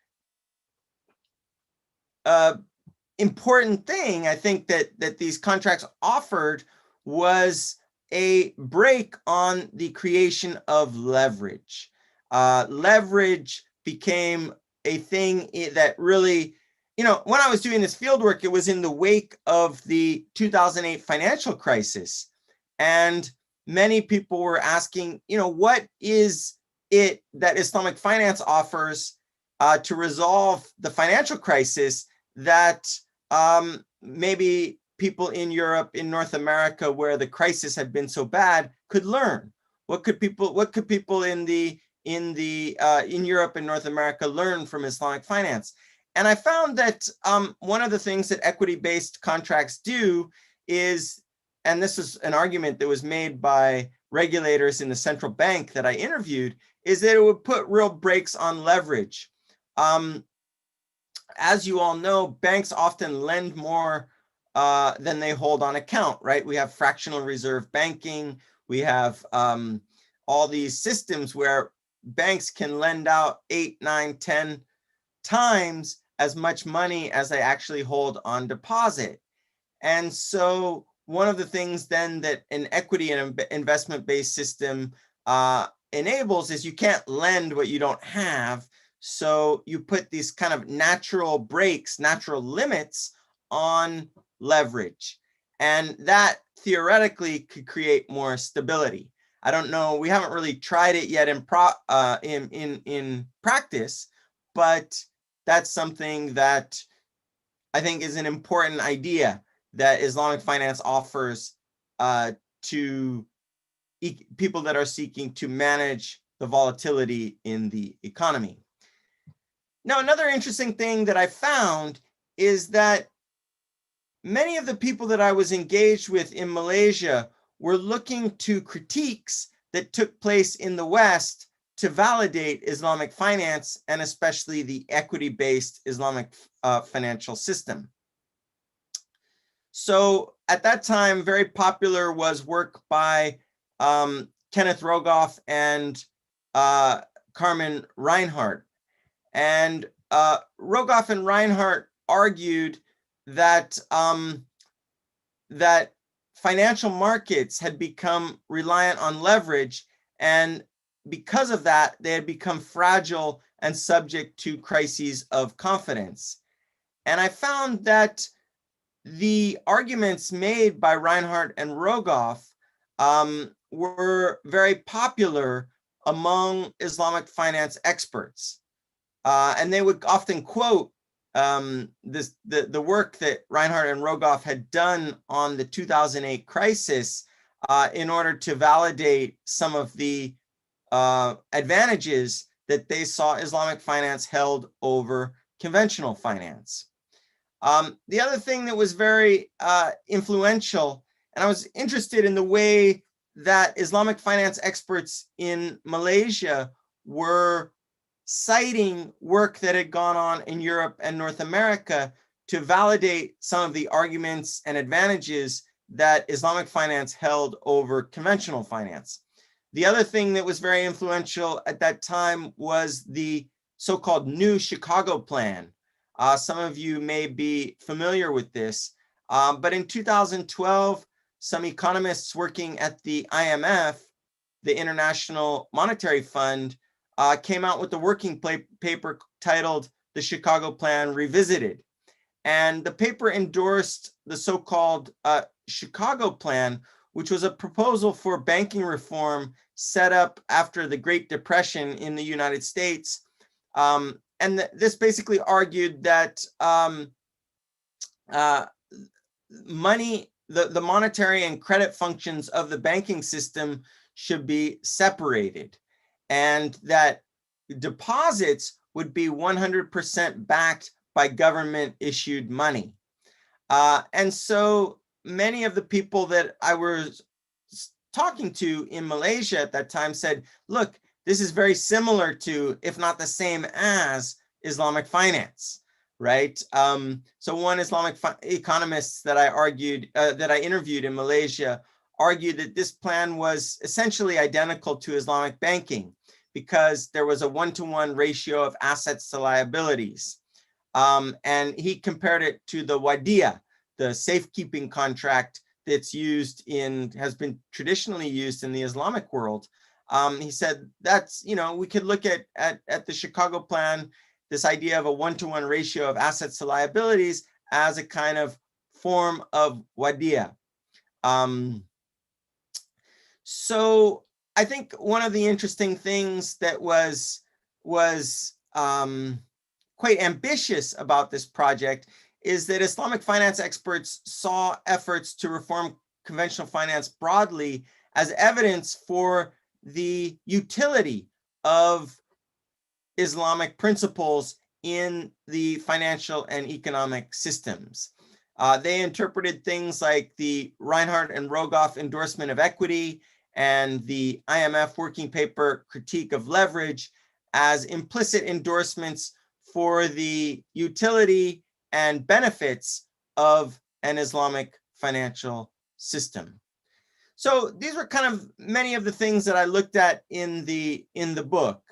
important thing I think that these contracts offered was a break on the creation of leverage. Leverage became a thing that really, when I was doing this field work, it was in the wake of the 2008 financial crisis. And many people were asking, what is it that Islamic finance offers to resolve the financial crisis that maybe people in Europe, in North America, where the crisis had been so bad, could learn? What could people in Europe and North America learn from Islamic finance? And I found that one of the things that equity-based contracts do is, and this is an argument that was made by regulators in the central bank that I interviewed, is that it would put real brakes on leverage. As you all know, banks often lend more than they hold on account, right? We have fractional reserve banking. We have all these systems where banks can lend out 8, 9, 10 times as much money as they actually hold on deposit. And so one of the things then that an equity and investment-based system enables is you can't lend what you don't have. So you put these kind of natural brakes, natural limits on leverage. And that theoretically could create more stability. I don't know, we haven't really tried it yet in practice, but that's something that I think is an important idea that Islamic finance offers to people that are seeking to manage the volatility in the economy. Now, another interesting thing that I found is that many of the people that I was engaged with in Malaysia were looking to critiques that took place in the West to validate Islamic finance, and especially the equity-based Islamic financial system. So at that time, very popular was work by Kenneth Rogoff and Carmen Reinhart. And Rogoff and Reinhart argued that that financial markets had become reliant on leverage, and because of that, they had become fragile and subject to crises of confidence. And I found that the arguments made by Reinhart and Rogoff were very popular among Islamic finance experts. And they would often quote the work that Reinhart and Rogoff had done on the 2008 crisis in order to validate some of the advantages that they saw Islamic finance held over conventional finance. The other thing that was very influential, and I was interested in the way that Islamic finance experts in Malaysia were citing work that had gone on in Europe and North America to validate some of the arguments and advantages that Islamic finance held over conventional finance. The other thing that was very influential at that time was the so-called New Chicago Plan. Some of you may be familiar with this, but in 2012, some economists working at the IMF, the International Monetary Fund, came out with a working paper titled The Chicago Plan Revisited. And the paper endorsed the so-called Chicago Plan, which was a proposal for banking reform set up after the Great Depression in the United States. And this basically argued that the monetary and credit functions of the banking system should be separated, and that deposits would be 100% backed by government issued money. And so many of the people that I was talking to in Malaysia at that time said, look, this is very similar to, if not the same as, Islamic finance, right? So one Islamic economist that I interviewed in Malaysia argued that this plan was essentially identical to Islamic banking, because there was a 1-to-1 ratio of assets to liabilities. And he compared it to the wadia, the safekeeping contract that's has been traditionally used in the Islamic world. He said that's, we could look at the Chicago Plan, this idea of a 1-to-1 ratio of assets to liabilities as a kind of form of wadia. So I think one of the interesting things that was quite ambitious about this project is that Islamic finance experts saw efforts to reform conventional finance broadly as evidence for the utility of Islamic principles in the financial and economic systems. They interpreted things like the Reinhardt and Rogoff endorsement of equity and the IMF working paper critique of leverage as implicit endorsements for the utility and benefits of an Islamic financial system. So these were kind of many of the things that I looked at in the book.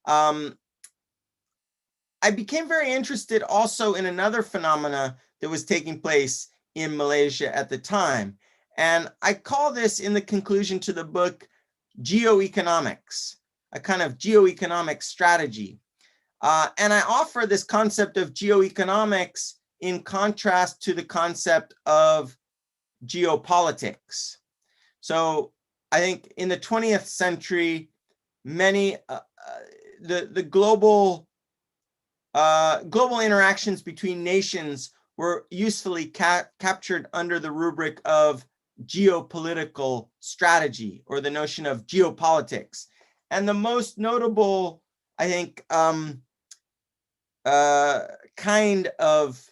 I became very interested also in another phenomena that was taking place in Malaysia at the time. And I call this, in the conclusion to the book, geoeconomics, a kind of geoeconomic strategy. And I offer this concept of geoeconomics in contrast to the concept of geopolitics. So I think in the 20th century, many the global interactions between nations were usefully captured under the rubric of geopolitical strategy, or the notion of geopolitics. And the most notable, I think, kind of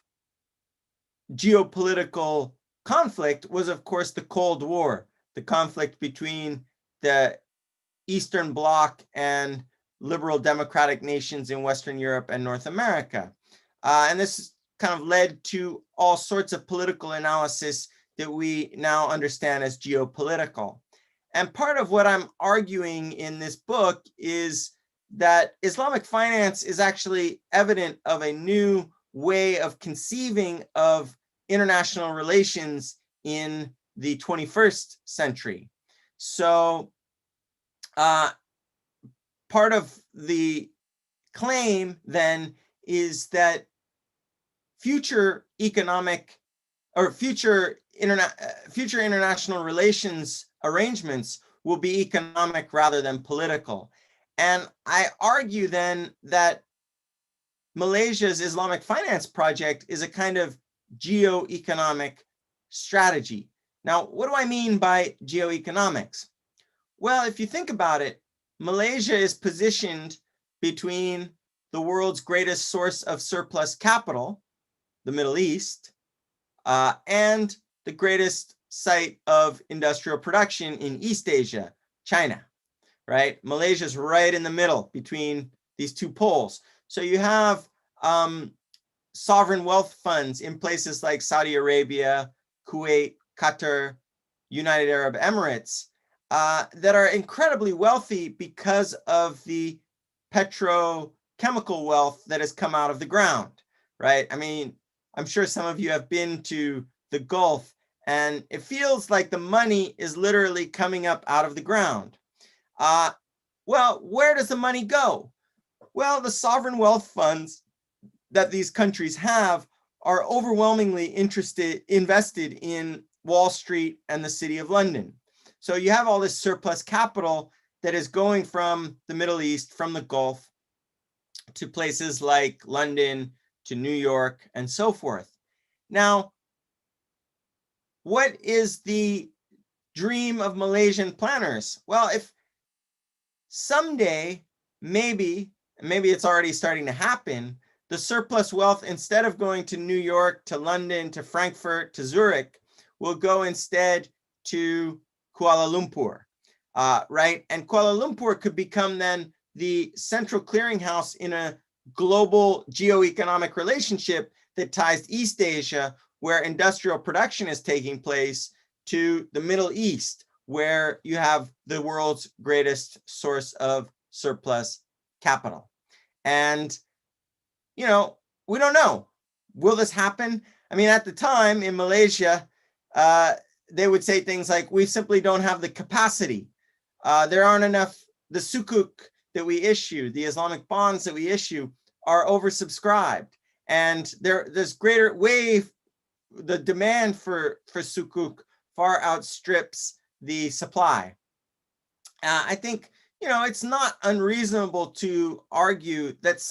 geopolitical conflict was, of course, the Cold War, the conflict between the Eastern Bloc and liberal democratic nations in Western Europe and North America. And this kind of led to all sorts of political analysis that we now understand as geopolitical. And part of what I'm arguing in this book is that Islamic finance is actually evident of a new way of conceiving of international relations in the 21st century. So part of the claim then is that future economic or future international relations arrangements will be economic rather than political. And I argue then that Malaysia's Islamic finance project is a kind of geoeconomic strategy. Now, what do I mean by geoeconomics? Well, if you think about it, Malaysia is positioned between the world's greatest source of surplus capital, the Middle East, and the greatest site of industrial production in East Asia, China, right? Malaysia's right in the middle between these two poles. So you have sovereign wealth funds in places like Saudi Arabia, Kuwait, Qatar, United Arab Emirates, that are incredibly wealthy because of the petrochemical wealth that has come out of the ground, right? I mean, I'm sure some of you have been to the Gulf, and it feels like the money is literally coming up out of the ground. Well, where does the money go? Well, the sovereign wealth funds that these countries have are overwhelmingly invested in Wall Street and the City of London. So you have all this surplus capital that is going from the Middle East, from the Gulf, to places like London, to New York, and so forth. Now, what is the dream of Malaysian planners? Well, if someday, maybe it's already starting to happen, the surplus wealth, instead of going to New York, to London, to Frankfurt, to Zurich, will go instead to Kuala Lumpur, right? And Kuala Lumpur could become then the central clearinghouse in a global geoeconomic relationship that ties East Asia, where industrial production is taking place, to the Middle East, where you have the world's greatest source of surplus capital. And, you know, we don't know. Will this happen? I mean, at the time in Malaysia, they would say things like, we simply don't have the capacity. There aren't enough, the sukuk that we issue, the Islamic bonds that we issue are oversubscribed. And there's greater the demand for sukuk far outstrips the supply. I think, you know, it's not unreasonable to argue that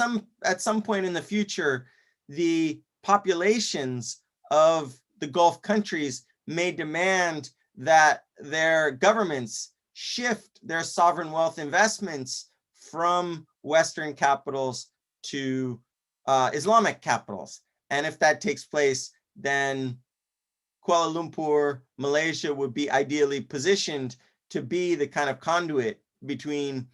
at some point in the future, the populations of the Gulf countries may demand that their governments shift their sovereign wealth investments from Western capitals to Islamic capitals. And if that takes place, then Kuala Lumpur, Malaysia would be ideally positioned to be the kind of conduit between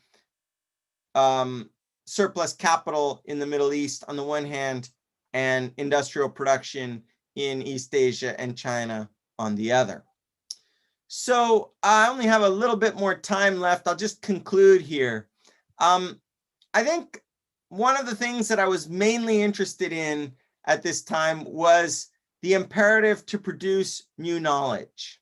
surplus capital in the Middle East on the one hand and industrial production in East Asia and China on the other. So I only have a little bit more time left. I'll just conclude here. I think one of the things that I was mainly interested in at this time was the imperative to produce new knowledge.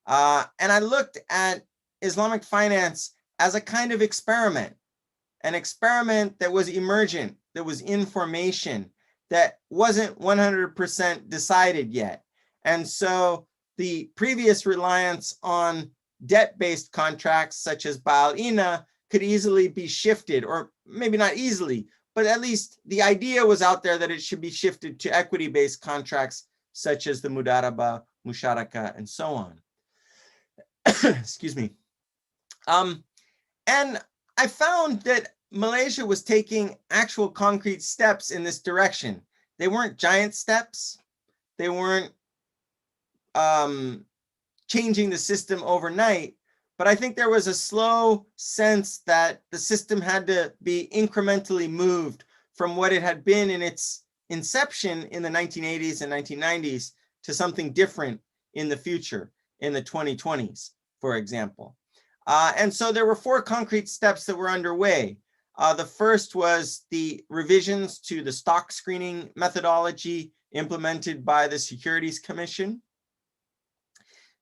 And I looked at Islamic finance as a kind of experiment, an experiment that was emergent, that was in formation, that wasn't 100% decided yet. And so the previous reliance on debt-based contracts such as Ba'al-Ina could easily be shifted, or maybe not easily, but at least the idea was out there that it should be shifted to equity-based contracts such as the Mudarabah, Musharaka, and so on. Excuse me. And I found that Malaysia was taking actual concrete steps in this direction. They weren't giant steps. They weren't changing the system overnight, but I think there was a slow sense that the system had to be incrementally moved from what it had been in its inception in the 1980s and 1990s to something different in the future, in the 2020s, for example. And so there were 4 concrete steps that were underway. The first was the revisions to the stock screening methodology implemented by the Securities Commission.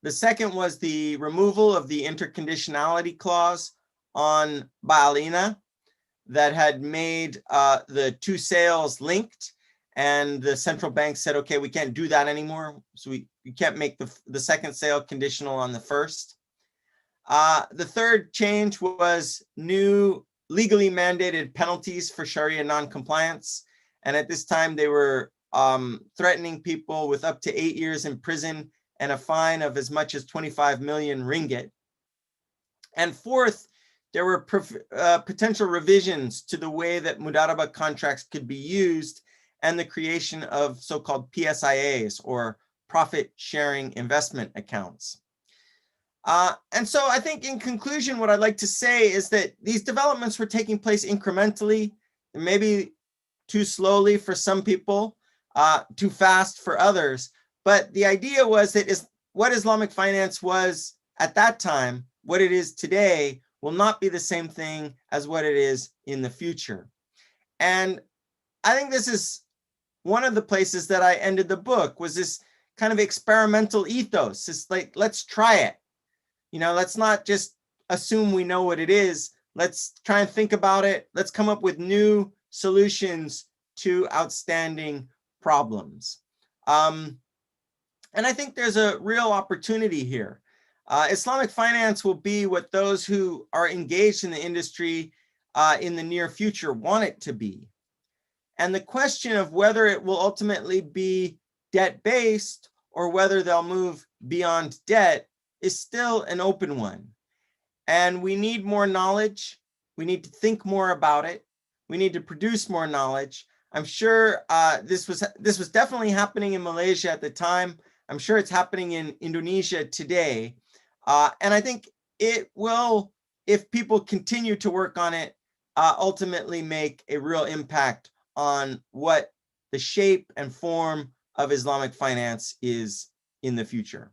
The second was the removal of the interconditionality clause on Ba'al-Ina that had made the 2 sales linked, and the central bank said, okay, we can't do that anymore. So we can't make the second sale conditional on the first. The third change was new legally mandated penalties for Sharia non-compliance. And at this time, they were threatening people with up to 8 years in prison and a fine of as much as 25 million ringgit. And fourth, there were potential revisions to the way that Mudarabah contracts could be used and the creation of so-called PSIAs, or profit sharing investment accounts. And so I think in conclusion, what I'd like to say is that these developments were taking place incrementally, maybe too slowly for some people, too fast for others. But the idea was that what Islamic finance was at that time, what it is today, will not be the same thing as what it is in the future. And I think this is one of the places that I ended the book, was this kind of experimental ethos. It's like, let's try it. You know, let's not just assume we know what it is. Let's try and think about it. Let's come up with new solutions to outstanding problems. And I think there's a real opportunity here. Islamic finance will be what those who are engaged in the industry in the near future want it to be. And the question of whether it will ultimately be debt-based or whether they'll move beyond debt is still an open one. And we need more knowledge. We need to think more about it. We need to produce more knowledge. I'm sure this was definitely happening in Malaysia at the time. I'm sure it's happening in Indonesia today. And I think it will, if people continue to work on it, ultimately make a real impact on what the shape and form of Islamic finance is in the future.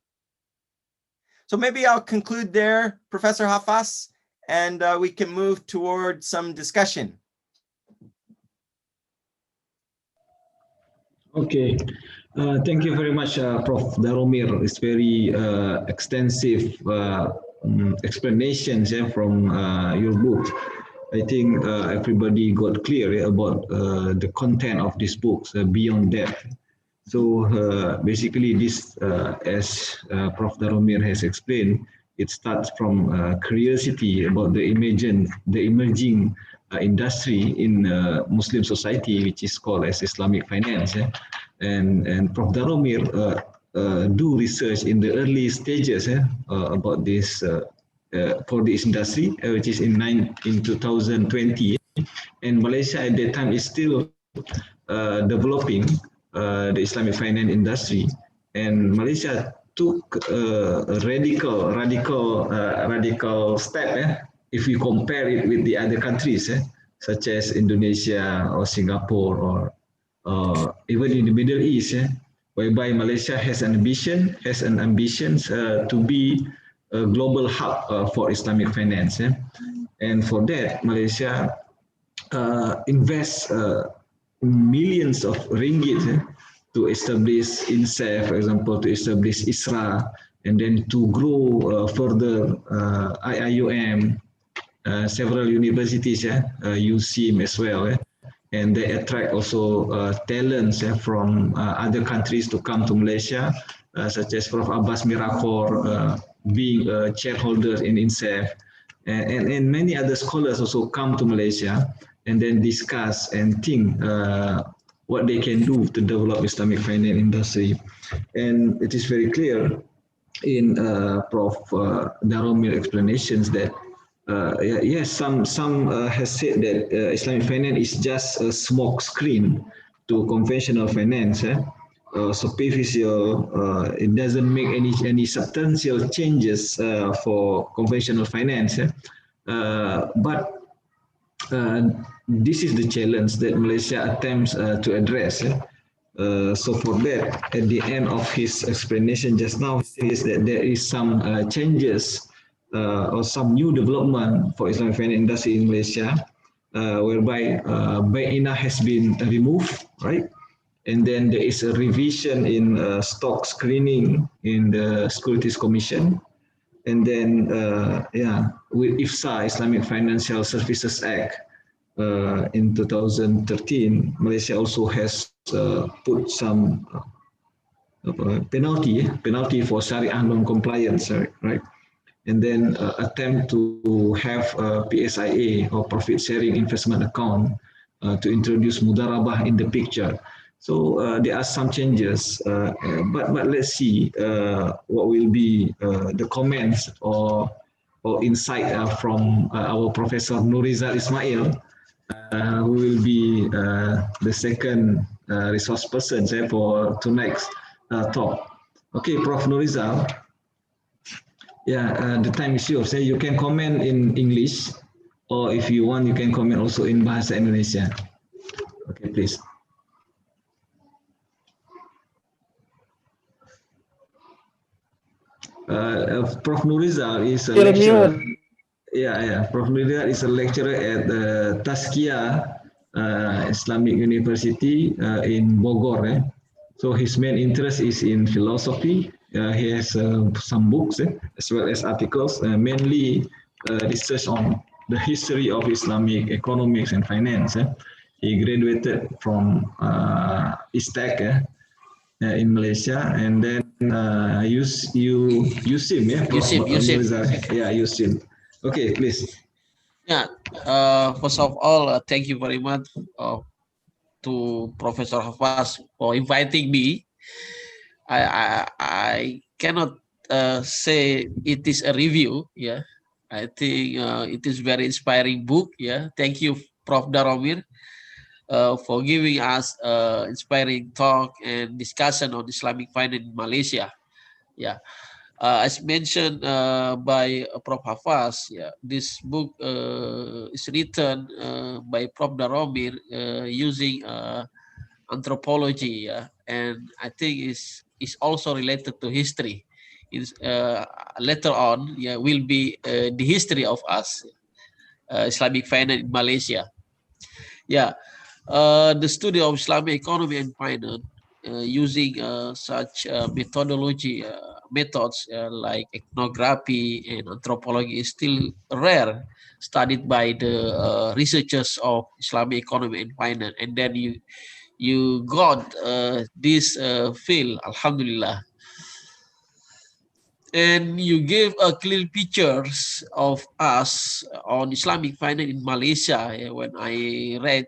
So maybe I'll conclude there, Professor Hafaz, and we can move toward some discussion. Okay. Thank you very much, Prof. Daromir. It's very extensive explanations from your book. I think everybody got clear about the content of these books beyond that. So basically this, as Prof. Daromir has explained, it starts from curiosity about the emerging industry in Muslim society, which is called as Islamic finance. And Prof. Daromir do research in the early stages about this for this industry, which is in 2020. And Malaysia at that time is still developing the Islamic finance industry, and Malaysia took a radical step if we compare it with the other countries such as Indonesia or Singapore or even in the Middle East, whereby Malaysia has an ambition to be a global hub for Islamic finance, and for that Malaysia invests millions of ringgit to establish INSEF, for example, to establish ISRA, and then to grow further IIUM, several universities, USIM as well, and they attract also talents from other countries to come to Malaysia, such as Prof. Abbas Mirakor being a shareholder in INSEF, and many other scholars also come to Malaysia and then discuss and think what they can do to develop Islamic finance industry. And it is very clear in Prof. Daromir explanations that yes, some has said that Islamic finance is just a smoke screen to conventional finance, superficial. It doesn't make any substantial changes for conventional finance, but this is the challenge that Malaysia attempts to address. So for that, at the end of his explanation just now, he says that there is some changes or some new development for Islamic finance industry in Malaysia, whereby Bainah has been removed, right? And then there is a revision in stock screening in the Securities Commission. And then, with IFSA, Islamic Financial Services Act, in 2013, Malaysia also has put some penalty for Sharia non-compliance, right? And then attempt to have a PSIA or profit sharing investment account to introduce mudarabah in the picture. So there are some changes, but let's see what will be the comments or insight from our Professor Nurizal Ismail, who will be the second resource person for tonight's talk. Okay, Prof. Nurizal. Yeah, the time is yours. You can comment in English, or if you want, you can comment also in Bahasa Indonesia. Okay, please. Prof. Nurizal is a lecturer. Prof. Nurizal is a lecturer at the Tazkiyah Islamic University in Bogor. So his main interest is in philosophy. He has some books as well as articles, mainly research on the history of Islamic economics and finance. He graduated from ISTEC in Malaysia, and then USIM, USIM. Okay, please. Yeah. First of all, thank you very much to Professor Hafaz for inviting me. I cannot say it is a review. Yeah, I think it is very inspiring book. Yeah, thank you, Prof. Daromir, for giving us inspiring talk and discussion on Islamic finance in Malaysia. Yeah, as mentioned by Prof. Hafaz, yeah, this book is written by Prof. Daromir using anthropology, and I think is also related to history. Is later on, will be the history of us. Islamic finance in Malaysia. Yeah, the study of Islamic economy and finance using such methodology methods like ethnography and anthropology is still rare, studied by the researchers of Islamic economy and finance. And then you got this field, alhamdulillah, and you give a clear pictures of us on Islamic finance in Malaysia. When I read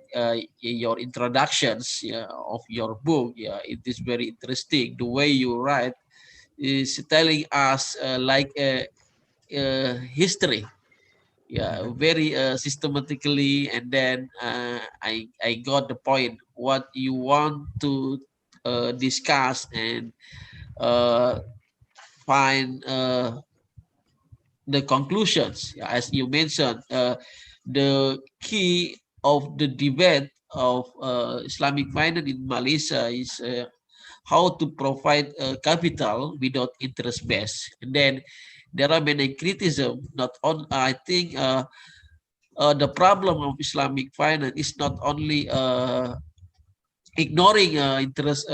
your introductions of your book, it is very interesting. The way you write is telling us like a history, very systematically, and then I got the point what you want to discuss and find the conclusions. As you mentioned, the key of the debate of Islamic finance in Malaysia is how to provide capital without interest base. And then there are many criticism. Not on, I think the problem of Islamic finance is not only ignoring interest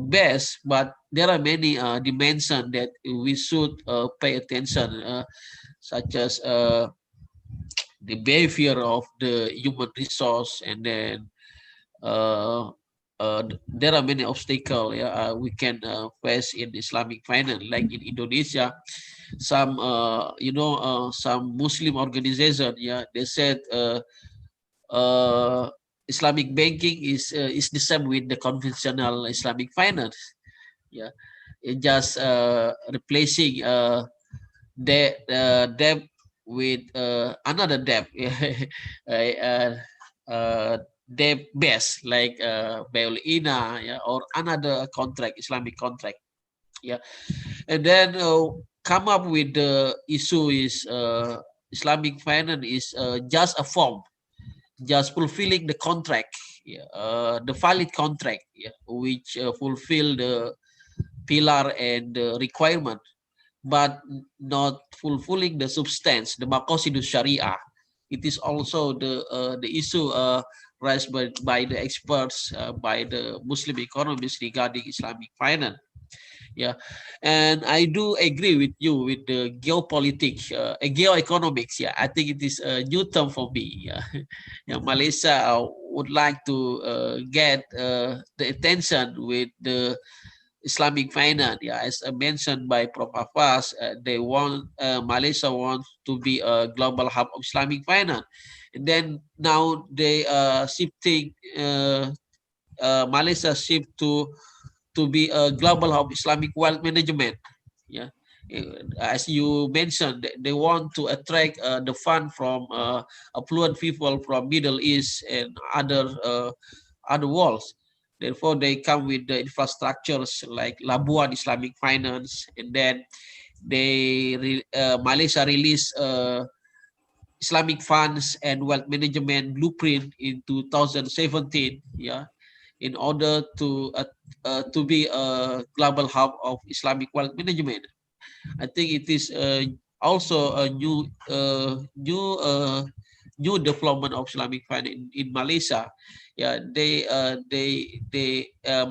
base, but there are many dimensions that we should pay attention, such as the behavior of the human resource, and then there are many obstacles we can face in Islamic finance, like in Indonesia. Some some Muslim organization, they said Islamic banking is the same with the conventional Islamic finance. It just replacing debt with another debt, debt base like Bail-Ina, or another contract, Islamic contract. And then come up with the issue is Islamic finance is just a form, just fulfilling the contract, the valid contract, which fulfill the pillar and the requirement, but not fulfilling the substance, the maqasidus syariah. It is also the issue raised by the experts, by the Muslim economists regarding Islamic finance. And I do agree with you with the geopolitics, geoeconomics. I think it is a new term for me. Malaysia would like to get the attention with the Islamic finance. As mentioned by Prof. Hafaz, they want Malaysia wants to be a global hub of Islamic finance. And then now they shifting Malaysia shift to be a global hub of Islamic wealth management. As you mentioned, they want to attract the fund from affluent people from Middle East and other worlds. Therefore, they come with the infrastructures like Labuan Islamic Finance, and then Malaysia released Islamic funds and wealth management blueprint in 2017. In order to be a global hub of Islamic wealth management. I think it is also a new development of Islamic finance in Malaysia.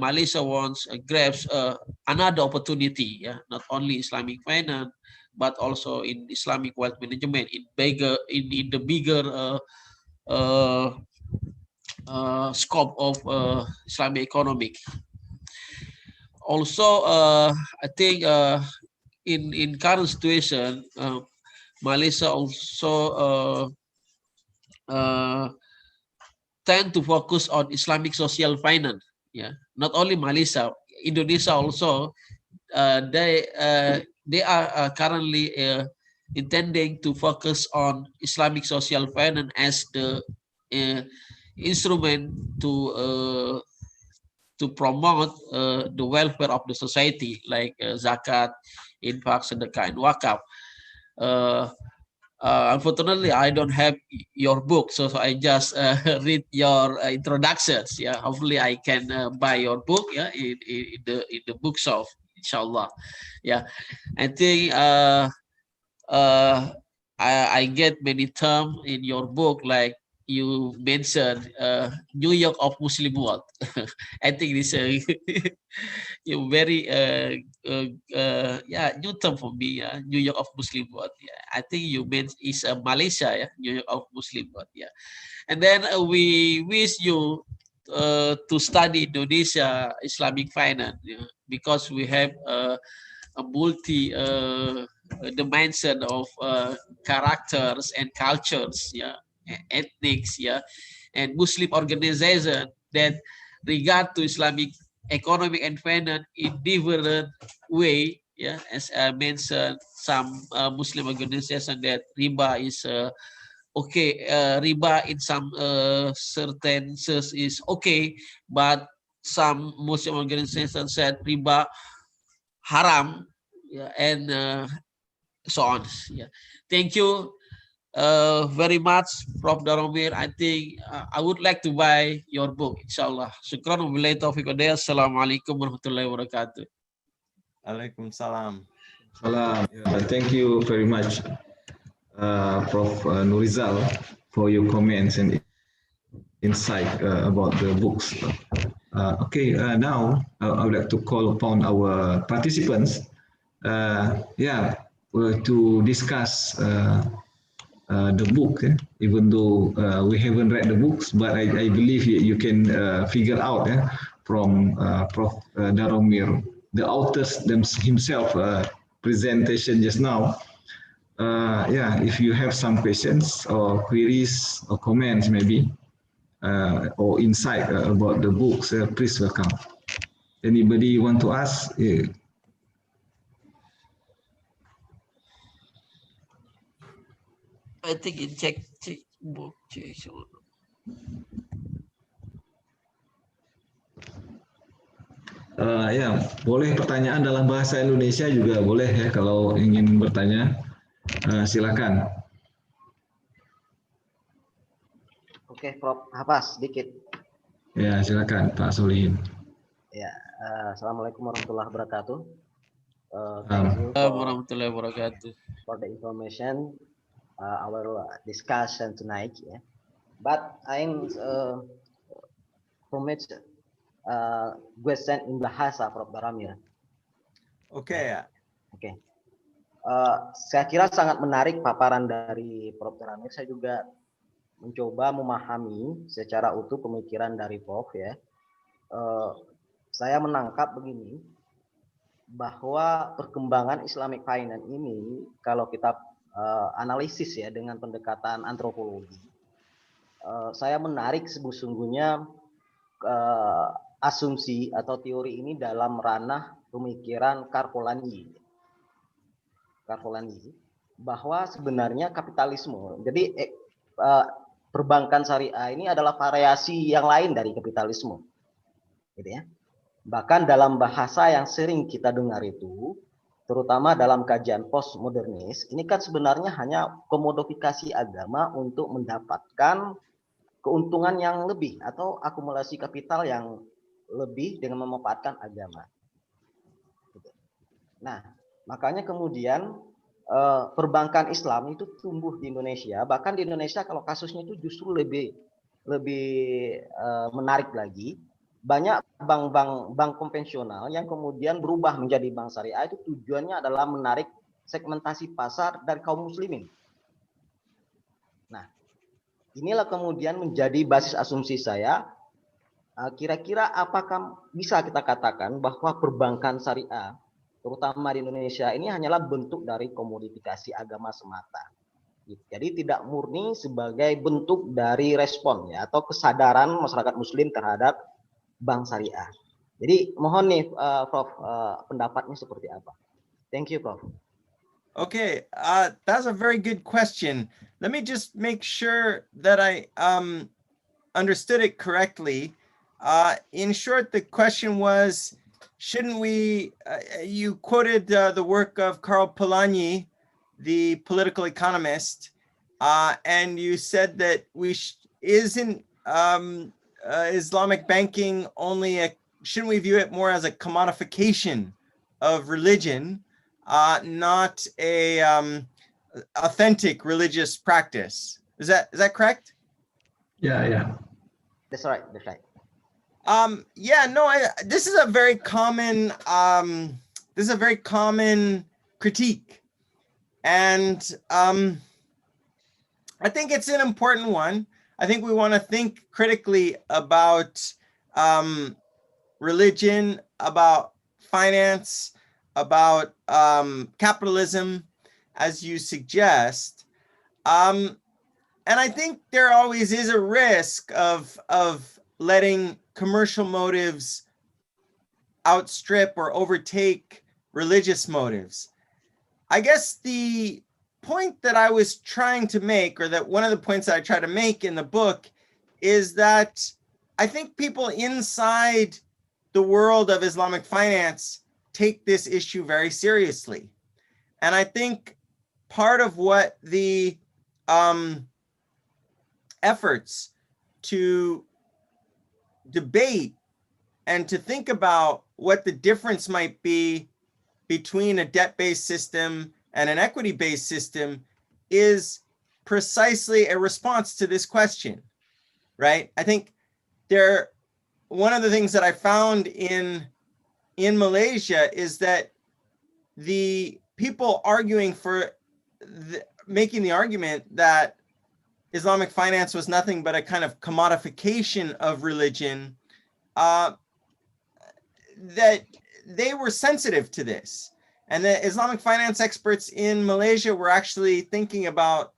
Malaysia wants grabs another opportunity. Not only Islamic finance, but also in Islamic wealth management in the bigger scope of Islamic economic. Also, I think in current situation, Malaysia also tend to focus on Islamic social finance. Not only Malaysia, Indonesia also. They are currently intending to focus on Islamic social finance as the instrument to promote the welfare of the society, like zakat, infak, sedekah, and wakaf. Unfortunately, I don't have your book, so I just read your introductions. Hopefully I can buy your book. In the bookshop, inshallah. I think I get many terms in your book, like you mentioned New York of Muslim world. I think this you very yeah, new term for me, New York of Muslim world. Yeah, I think you meant is Malaysia, yeah, New York of Muslim world. Yeah, and then we wish you to study Indonesia Islamic finance, yeah, because we have a multi dimension of characters and cultures, yeah, ethnics, yeah, and Muslim organization that regard to Islamic economic and finance in different way. Yeah, as I mentioned, some Muslim organization that riba is okay, riba in some certain sense is okay, but some Muslim organizations said riba haram, yeah, and so on. Yeah, thank you very much, Prof. Daromir. I think I would like to buy your book, inshallah. Syukran wabillahi taufiq wal hidayah. Assalamualaikum warahmatullahi wabarakatuh. Alaikum salam. Salam. Thank you very much, Prof. Nurizal, for your comments and insight about the books. Okay, now I would like to call upon our participants, to discuss the book, even though we haven't read the books, but I believe you can figure out from Prof. Daromir, the authors himself presentation just now. If you have some questions or queries or comments maybe, or insight about the books, please welcome. Anybody want to ask? I think in check book. Boleh pertanyaan dalam bahasa Indonesia juga boleh ya kalau ingin bertanya. Silakan. Oke, Prof. Hafaz sedikit. Ya, silakan Pak Solihin. Ya, Assalamualaikum warahmatullahi wabarakatuh. Thank you warahmatullahi wabarakatuh. For the information, our discussion tonight. Yeah. But I'm promit question in bahasa, Prof. Daromir. Oke. Oke. Saya kira sangat menarik paparan dari Prof. Daromir. Saya juga mencoba memahami secara utuh pemikiran dari Prof. Ya. Saya menangkap begini, bahwa perkembangan Islamic Finance ini kalau kita analisis ya dengan pendekatan antropologi, saya menarik sesungguhnya asumsi atau teori ini dalam ranah pemikiran Karpolani, bahwa sebenarnya kapitalisme, jadi perbankan syariah ini adalah variasi yang lain dari kapitalisme, gitu ya. Bahkan dalam bahasa yang sering kita dengar itu, terutama dalam kajian postmodernis, ini kan sebenarnya hanya komodifikasi agama untuk mendapatkan keuntungan yang lebih atau akumulasi kapital yang lebih dengan memanfaatkan agama. Nah, makanya kemudian perbankan Islam itu tumbuh di Indonesia. Bahkan di Indonesia kalau kasusnya itu justru lebih menarik lagi. Banyak bank konvensional yang kemudian berubah menjadi bank syariah itu tujuannya adalah menarik segmentasi pasar dari kaum muslimin. Nah, inilah kemudian menjadi basis asumsi saya. Kira-kira apakah bisa kita katakan bahwa perbankan syariah, terutama di Indonesia, ini hanyalah bentuk dari komodifikasi agama semata. Jadi tidak murni sebagai bentuk dari respon ya atau kesadaran masyarakat muslim terhadap bank syariah. Jadi mohon nih Prof, pendapatnya seperti apa? Thank you, Prof. Okay, that's a very good question. Let me just make sure that I understood it correctly. In short, the question was, shouldn't we, you quoted the work of Karl Polanyi, the political economist, and you said that isn't Islamic banking only shouldn't we view it more as a commodification of religion, not a authentic religious practice. Is that correct? Yeah. That's right. That's right. Yeah, no, this is a very common critique. And I think it's an important one. I think we want to think critically about religion, about finance, about capitalism, as you suggest. And I think there always is a risk of letting commercial motives outstrip or overtake religious motives. I guess the point that I was trying to make, or that one of the points that I try to make in the book, is that I think people inside the world of Islamic finance take this issue very seriously. And I think part of what the efforts to debate and to think about what the difference might be between a debt-based system and an equity-based system is precisely a response to this question, right? I think one of the things that I found in Malaysia is that the people arguing for making the argument that Islamic finance was nothing but a kind of commodification of religion, that they were sensitive to this. And the Islamic finance experts in Malaysia were actually thinking about,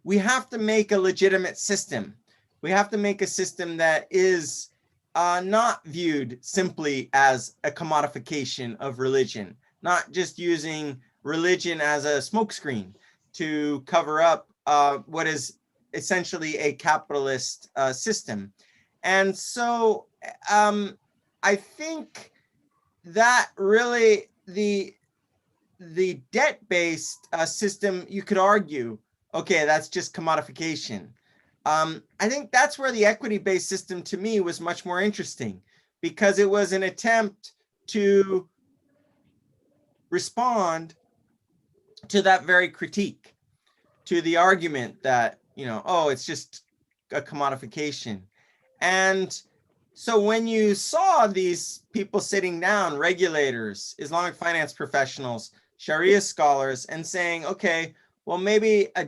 we have to make a legitimate system. We have to make a system that is not viewed simply as a commodification of religion, not just using religion as a smokescreen to cover up what is essentially a capitalist system. And so I think that really the debt-based system, you could argue, okay, that's just commodification. I think that's where the equity-based system to me was much more interesting, because it was an attempt to respond to that very critique, to the argument that, oh, it's just a commodification. And so when you saw these people sitting down, regulators, Islamic finance professionals, Sharia scholars, and saying, okay, well, maybe a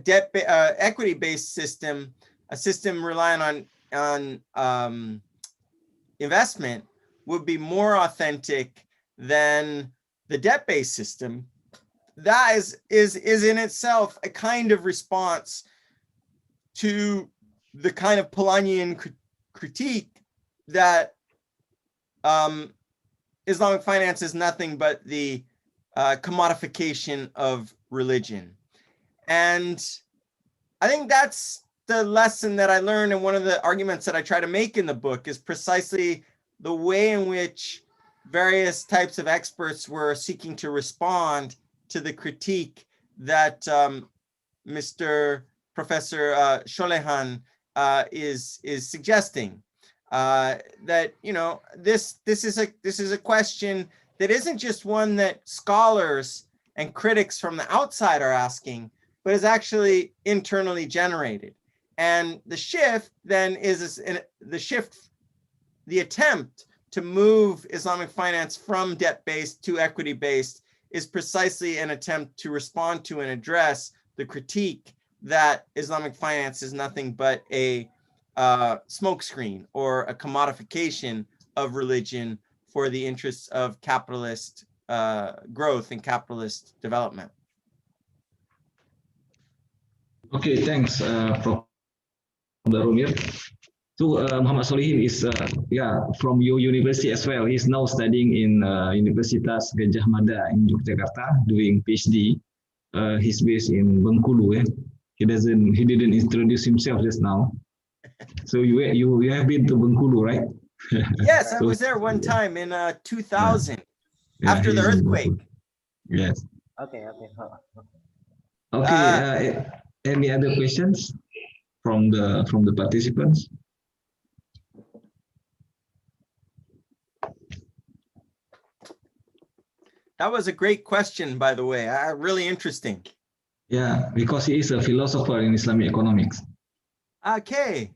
equity-based system, a system relying on investment, would be more authentic than the debt-based system. That is in itself a kind of response to the kind of Polanyian critique that Islamic finance is nothing but the commodification of religion. And I think that's the lesson that I learned, and one of the arguments that I try to make in the book is precisely the way in which various types of experts were seeking to respond to the critique that Mr. Professor Sholehan is suggesting. That this is a question that isn't just one that scholars and critics from the outside are asking, but is actually internally generated. And the shift then is the attempt to move Islamic finance from debt-based to equity-based is precisely an attempt to respond to and address the critique that Islamic finance is nothing but a smokescreen or a commodification of religion for the interests of capitalist growth and capitalist development. Okay, thanks, Prof. Daromir. So Muhammad Solihin is from your university as well. He's now studying in Universitas Gadjah Mada in Yogyakarta, doing PhD. He's based in Bengkulu. He didn't introduce himself just now. So you have been to Bengkulu, right? Yes, I was there one time in 2000 after the earthquake. Yes. Okay. Okay. Any other questions from the participants? That was a great question, by the way. Really interesting. Yeah, because he is a philosopher in Islamic economics. Okay.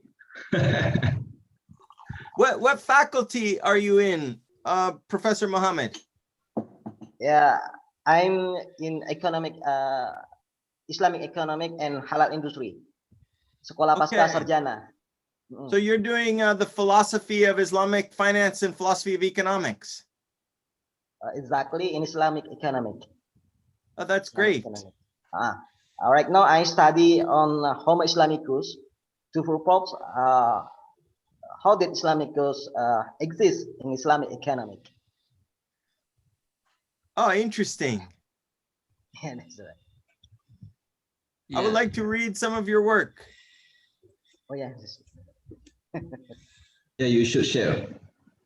What faculty are you in, Professor Mohammed? Yeah, I'm in Islamic economic and halal industry. Sekolah Pasca Okay. Sarjana. So you're doing the philosophy of Islamic finance and philosophy of economics. Exactly, in Islamic economic. Oh, that's great. Right now I study on Homo Islamicus to propose how did Islamicus exist in Islamic economic. Oh, interesting. Yeah, that's right. I would like to read some of your work. Oh yeah. Yeah, you should share.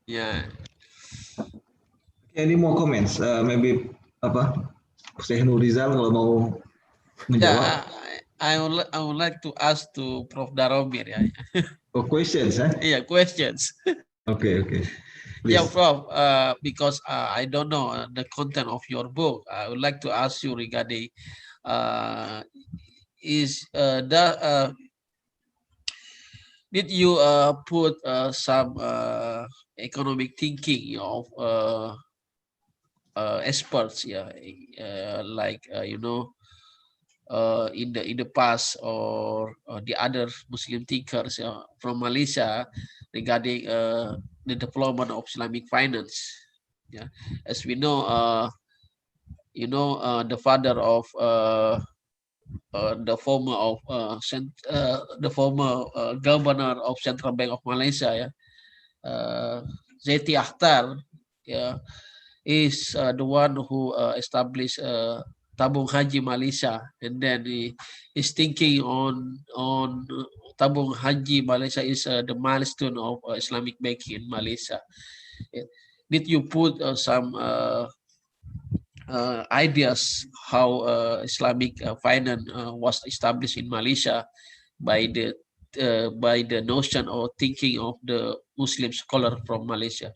Yeah. Any more comments? Maybe Syekh Nurizal kalau mau menjawab. I would like to ask to Prof. Daromir. Oh, questions, huh? Yeah, questions. Okay. Please. Yeah, Prof. Because I don't know the content of your book, I would like to ask you regarding did you put some economic thinking of experts, like in the past, or the other Muslim thinkers from Malaysia regarding the development of Islamic finance? Yeah, as we know, the father of the former governor of Central Bank of Malaysia, Zeti Akhtar, is the one who established Tabung Haji Malaysia, and then he is thinking on Tabung Haji Malaysia is the milestone of Islamic banking in Malaysia. Did you put some ideas how Islamic finance was established in Malaysia by the notion or thinking of the Muslim scholar from Malaysia?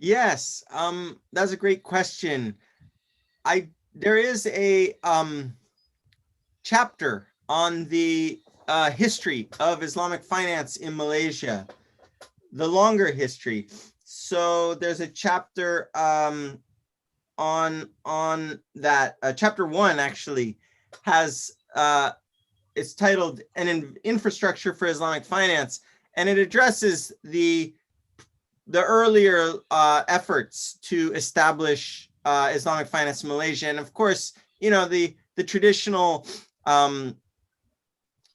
Yes, that's a great question. There is a chapter on the history of Islamic finance in Malaysia, the longer history. So there's a chapter on that. Chapter 1 actually has it's titled "An Infrastructure for Islamic Finance," and it addresses the earlier efforts to establish Islamic finance in Malaysia. And of course, the traditional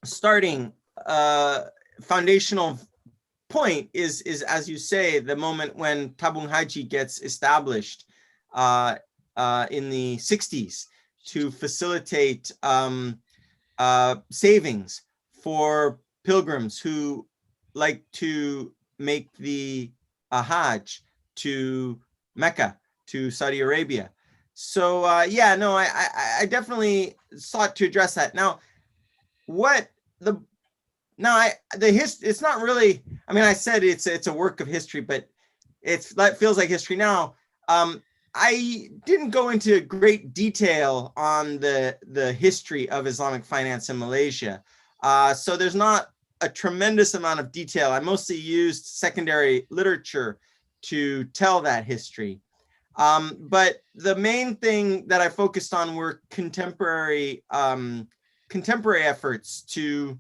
starting foundational point is, as you say, the moment when Tabung Haji gets established in the 60s to facilitate savings for pilgrims who like to make the Hajj to Mecca, to Saudi Arabia. So I definitely sought to address that. Now, it's not really, I mean, I said it's a work of history, but it feels like history now. I didn't go into great detail on the history of Islamic finance in Malaysia. So there's not a tremendous amount of detail. I mostly used secondary literature to tell that history. But the main thing that I focused on were contemporary efforts to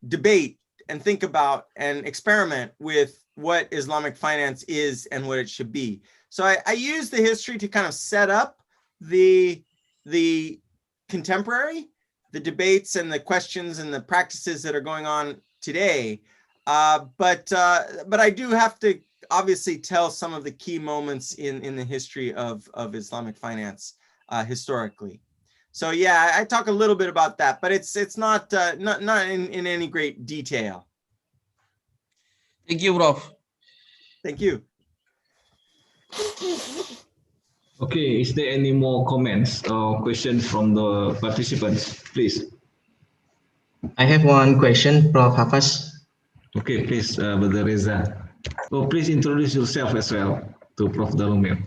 debate and think about and experiment with what Islamic finance is and what it should be. So I used the history to kind of set up the contemporary, the debates and the questions and the practices that are going on today. But I do have to obviously tell some of the key moments in the history of Islamic finance historically. So yeah, I talk a little bit about that, but it's not in any great detail. Thank you, Prof. Thank you. Okay, is there any more comments or questions from the participants, please? I have one question, Prof. Hafaz. Okay, please, Brother Reza. Oh, please introduce yourself as well. to Prof. Daromir.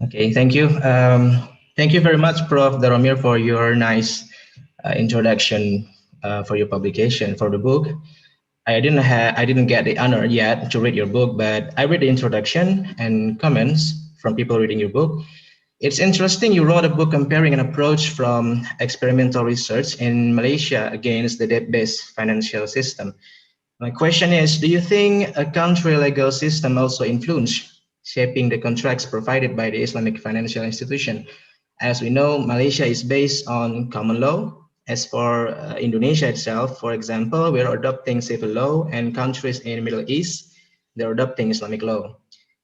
Okay, thank you. Thank you very much, Prof. Daromir, for your nice introduction for your publication for the book. I didn't get the honor yet to read your book, but I read the introduction and comments from people reading your book. It's interesting you wrote a book comparing an approach from experimental research in Malaysia against the debt-based financial system. My question is, do you think a country legal system also influenced shaping the contracts provided by the Islamic financial institution? As we know, Malaysia is based on common law. As for Indonesia itself, for example, we're adopting civil law, and countries in the Middle East, they're adopting Islamic law.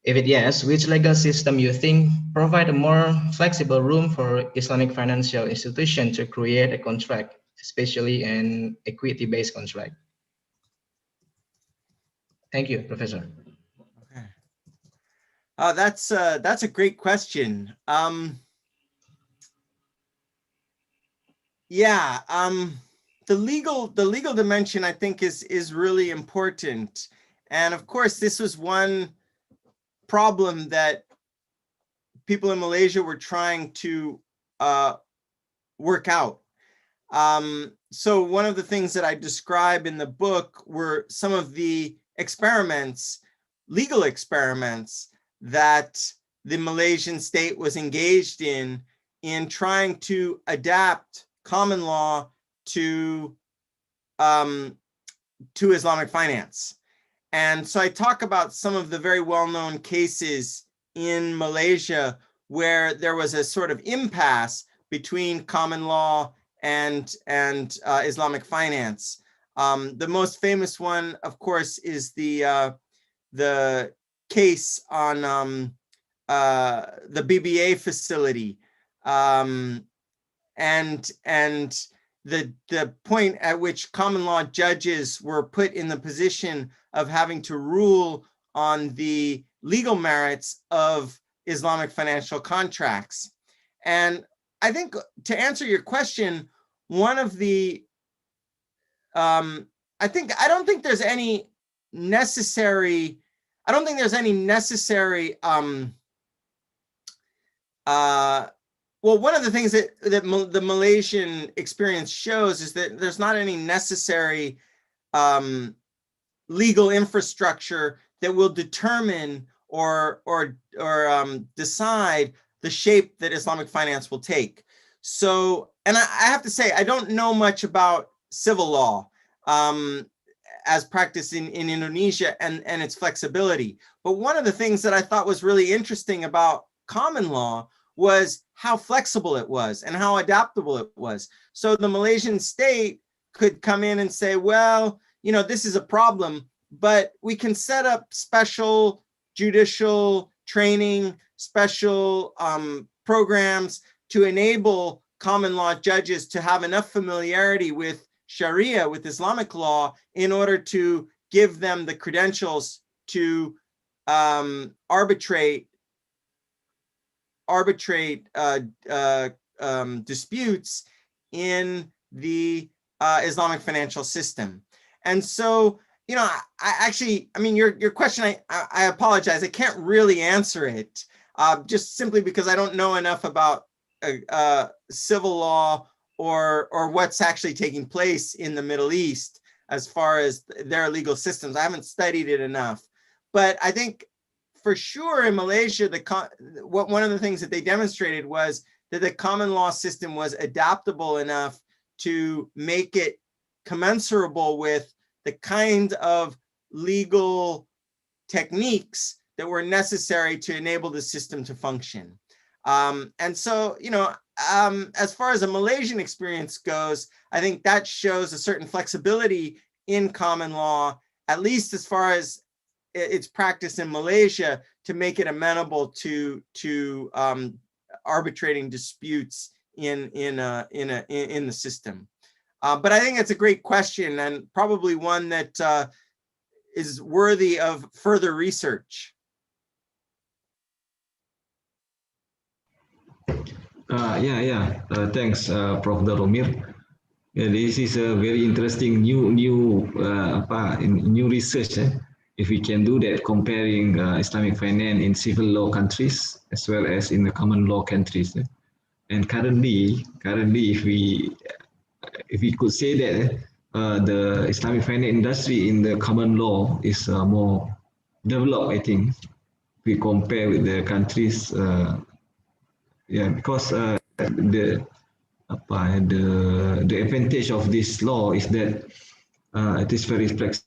If it yes, which legal system you think provide a more flexible room for Islamic financial institution to create a contract, especially an equity-based contract? Thank you, Professor. Okay. That's a great question. The legal dimension, I think, is really important. And of course, this was one problem that people in Malaysia were trying to work out. So one of the things that I describe in the book were some of the experiments, legal experiments, that the Malaysian state was engaged in trying to adapt common law to Islamic finance. And so I talk about some of the very well-known cases in Malaysia where there was a sort of impasse between common law and Islamic finance. The most famous one, of course, is the case on the BBA facility, and the point at which common law judges were put in the position of having to rule on the legal merits of Islamic financial contracts. And I think, to answer your question, one of the I don't think there's any necessary well, one of the things that the Malaysian experience shows is that there's not any necessary legal infrastructure that will determine or decide the shape that Islamic finance will take. So, and I have to say, I don't know much about civil law as practiced in Indonesia and its flexibility. But one of the things that I thought was really interesting about common law was how flexible it was and how adaptable it was. So the Malaysian state could come in and say, well, this is a problem, but we can set up special judicial training, special programs to enable common law judges to have enough familiarity with Sharia, with Islamic law, in order to give them the credentials to arbitrate disputes in the Islamic financial system. And so, your question, I apologize, I can't really answer it, just simply because I don't know enough about civil law or what's actually taking place in the Middle East as far as their legal systems. I haven't studied it enough. But I think for sure in Malaysia, one of the things that they demonstrated was that the common law system was adaptable enough to make it commensurable with the kind of legal techniques that were necessary to enable the system to function. And so, as far as the Malaysian experience goes, I think that shows a certain flexibility in common law, at least as far as its practice in Malaysia, to make it amenable to arbitrating disputes in the system. But I think it's a great question, and probably one that is worthy of further research. Thanks, Prof. Daromir. This is a very interesting new research. if we can do that, comparing Islamic finance in civil law countries as well as in the common law countries. And currently, if we could say that the Islamic finance industry in the common law is more developed, I think, if we compare with the countries. Because the advantage of this law is that it is very flexible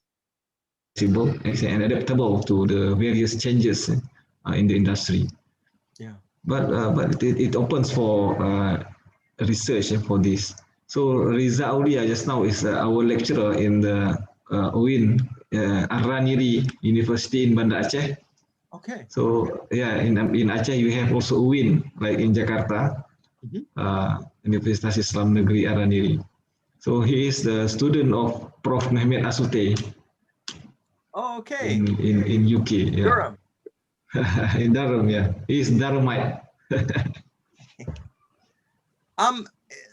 and adaptable to the various changes in the industry. Yeah. But it opens for research for this. So Riza Aulia just now is our lecturer in the UIN Ar-Raniri University in Banda Aceh. Okay. So yeah, in Aceh you have also UIN, like in Jakarta, Universitas Islam Negeri Ar-Raniri. So he is the student of Prof. Mehmet Asute. Oh, okay. In UK. Yeah. Durham. In Durham, yeah. He's Durhamite.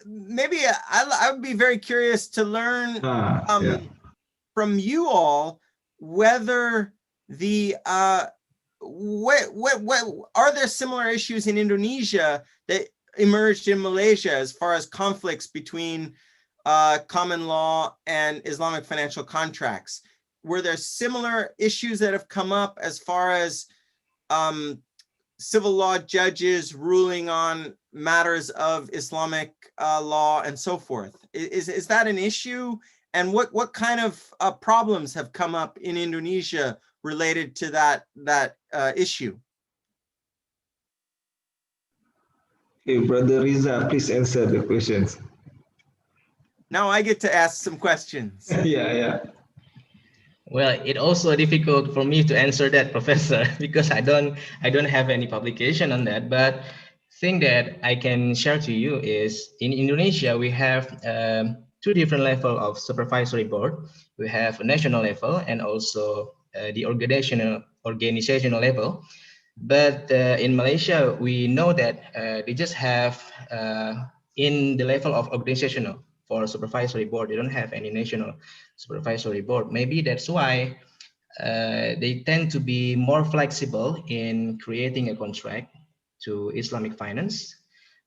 Maybe I would be very curious to learn from you all whether the what are there similar issues in Indonesia that emerged in Malaysia as far as conflicts between common law and Islamic financial contracts? Were there similar issues that have come up as far as civil law judges ruling on matters of Islamic law and so forth? Is that an issue? And what kind of problems have come up in Indonesia related to that issue? Hey, Brother Riza, please answer the questions. Now I get to ask some questions. Yeah. Well, it also difficult for me to answer that, Professor, because I don't have any publication on that. But thing that I can share to you is in Indonesia we have two different level of supervisory board. We have a national level and also the organizational level. But in Malaysia, we know that they just have in the level of organizational for supervisory board, they don't have any national supervisory board. Maybe that's why they tend to be more flexible in creating a contract to Islamic finance.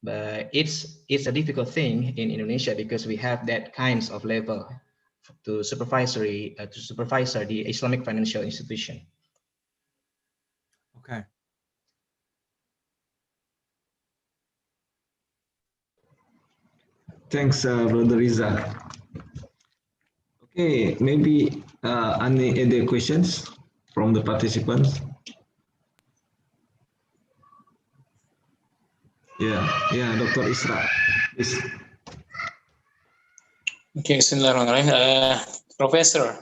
But it's a difficult thing in Indonesia because we have that kinds of level to supervise the Islamic financial institution. Okay. Thanks, Brother Riza. Okay, maybe any other questions from the participants? Yeah, Dr. Isra. Please. Okay, Bismillahirrahmanirrahim. Professor,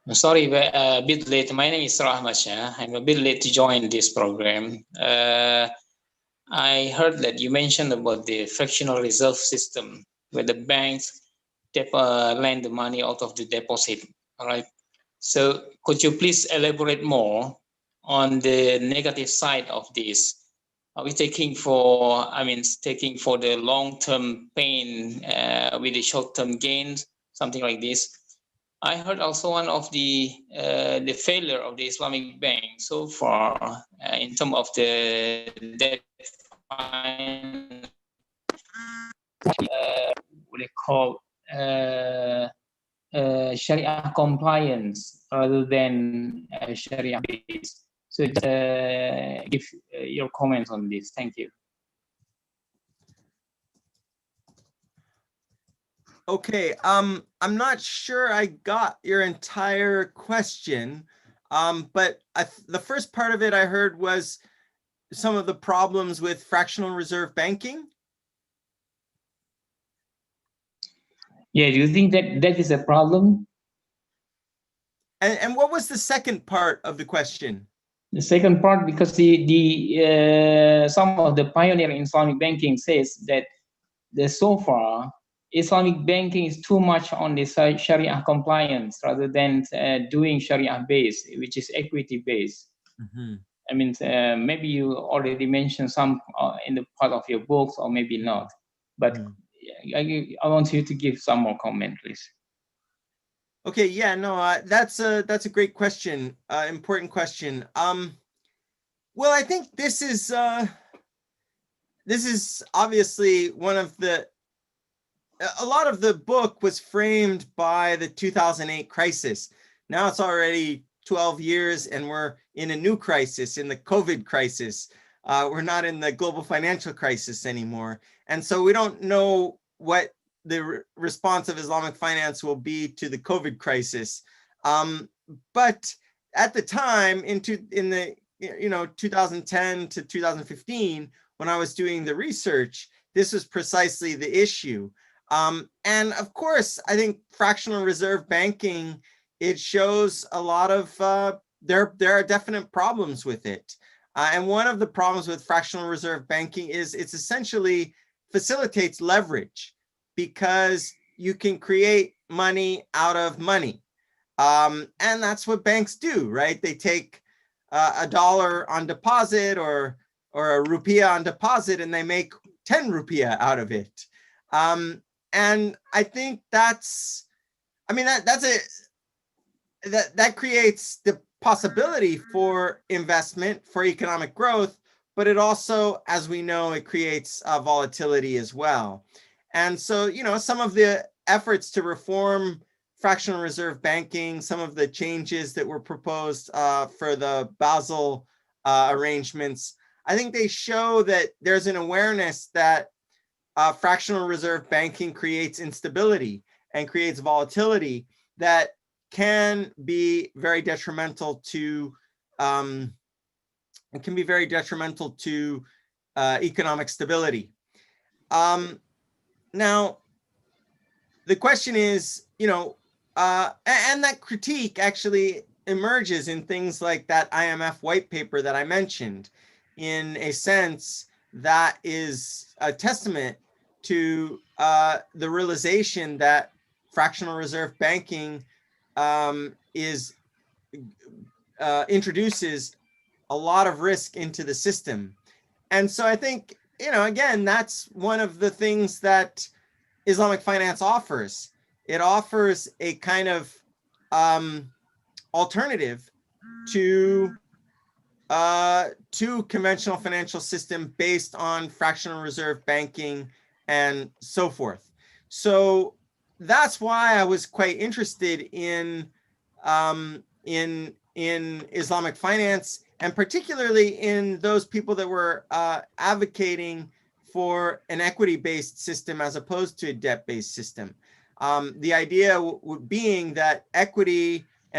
I'm sorry, a bit late. My name is Rahmat Shah. I'm a bit late to join this program. I heard that you mentioned about the fractional reserve system where the banks lend the money out of the deposit. All right. So could you please elaborate more on the negative side of this? Are we taking for the long-term pain with the short-term gains, something like this? I heard also one of the failure of the Islamic bank so far in terms of the debt what they call Sharia compliance rather than Sharia based. So give your comments on this. Thank you. Okay, I'm not sure I got your entire question, but the first part of it I heard was some of the problems with fractional reserve banking. Yeah, do you think that is a problem? And what was the second part of the question? The second part, because the some of the pioneer in Islamic banking says that so far Islamic banking is too much on the Sharia compliance rather than doing Sharia based, which is equity based. Mm-hmm. I mean, maybe you already mentioned some in the part of your books, or maybe not. But I want you to give some more comment, please. Okay, yeah, no, that's a great question, important question. Well, I think this is obviously one of the. A lot of the book was framed by the 2008 crisis. Now it's already 12 years, and we're in a new crisis, in the COVID crisis. We're not in the global financial crisis anymore, and so we don't know what the response of Islamic finance will be to the COVID crisis. But at the time, in the 2010 to 2015, when I was doing the research, this was precisely the issue. And of course, I think fractional reserve banking, it shows a lot of there are definite problems with it. And one of the problems with fractional reserve banking is it's essentially facilitates leverage, because you can create money out of money. And that's what banks do, right? They take $1 on deposit or a rupiah on deposit, and they make 10 rupiah out of it. And I think that creates the possibility for investment, for economic growth, but it also, as we know, it creates volatility as well. And so, some of the efforts to reform fractional reserve banking, some of the changes that were proposed for the Basel arrangements, I think they show that there's an awareness that fractional reserve banking creates instability and creates volatility that can be very detrimental to economic stability. Now, the question is, and that critique actually emerges in things like that IMF white paper that I mentioned. In a sense, that is a testament to the realization that fractional reserve banking introduces a lot of risk into the system. And so I think, again, that's one of the things that Islamic finance offers. It offers a kind of alternative to conventional financial system based on fractional reserve banking and so forth. So that's why I was quite interested in Islamic finance, and particularly in those people that were advocating for an equity-based system as opposed to a debt-based system. The idea being that an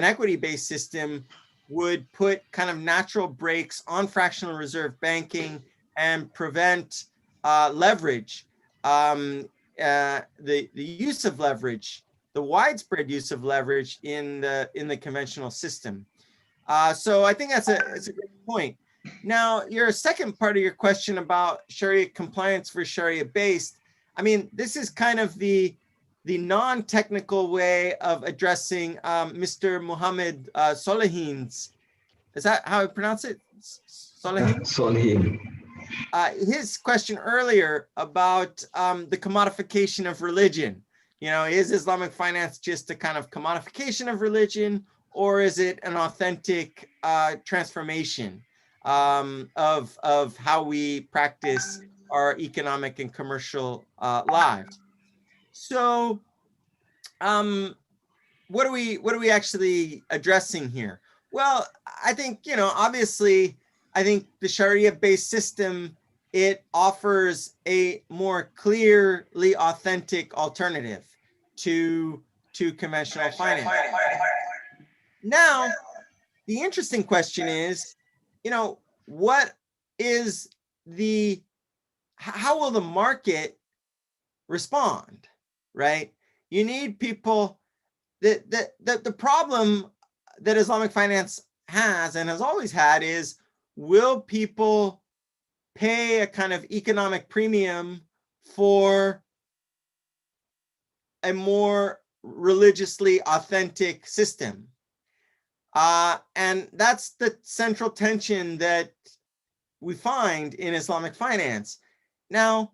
equity-based system would put kind of natural brakes on fractional reserve banking and prevent leverage, the use of leverage, the widespread use of leverage in the conventional system. So I think it's a great point. Now, your second part of your question about Sharia compliance versus Sharia based, this is kind of the non-technical way of addressing Mr. Muhammad Solehin's, is that how I pronounce it? Solehin? Solehin. His question earlier about the commodification of religion. Is Islamic finance just a kind of commodification of religion, or is it an authentic transformation of how we practice our economic and commercial lives? So, what are we actually addressing here? Well, I think, obviously, I think the Sharia-based system, it offers a more clearly authentic alternative to conventional finance. Now, the interesting question is, how will the market respond, right? You need people. The problem that Islamic finance has and has always had is, will people pay a kind of economic premium for a more religiously authentic system? And that's the central tension that we find in Islamic finance. Now,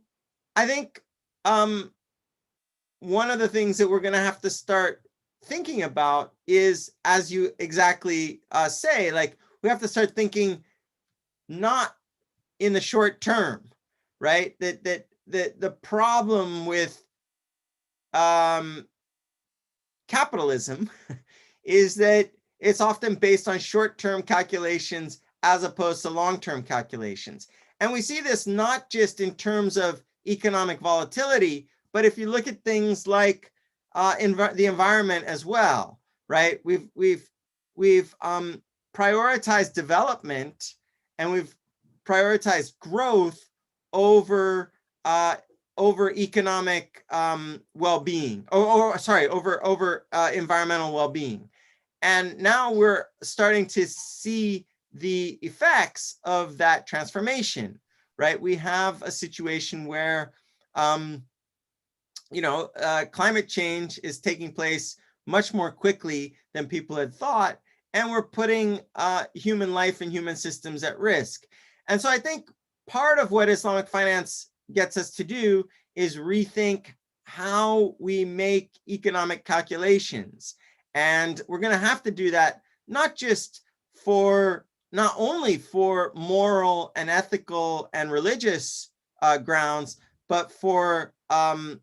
I think one of the things that we're going to have to start thinking about is, as you exactly say, like we have to start thinking not in the short term, right? That the problem with capitalism is that it's often based on short-term calculations as opposed to long-term calculations. And we see this not just in terms of economic volatility, but if you look at things like the environment as well, right? We've prioritized development, and we've prioritized growth over economic well-being, over environmental well-being. And now we're starting to see the effects of that transformation, right? We have a situation where, climate change is taking place much more quickly than people had thought, and we're putting human life and human systems at risk. And so I think part of what Islamic finance gets us to do is rethink how we make economic calculations. And we're going to have to do that not only for moral and ethical and religious grounds, but for the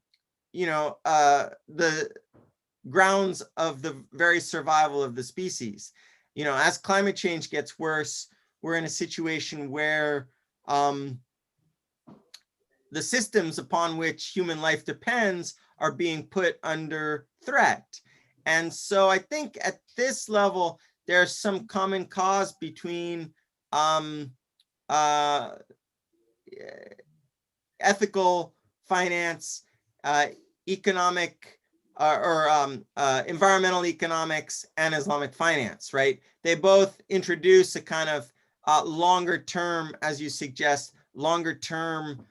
grounds of the very survival of the species. As climate change gets worse, we're in a situation where the systems upon which human life depends are being put under threat. And so I think at this level, there's some common cause between ethical finance, economic environmental economics, and Islamic finance, right? They both introduce a kind of longer term, as you suggest, longer term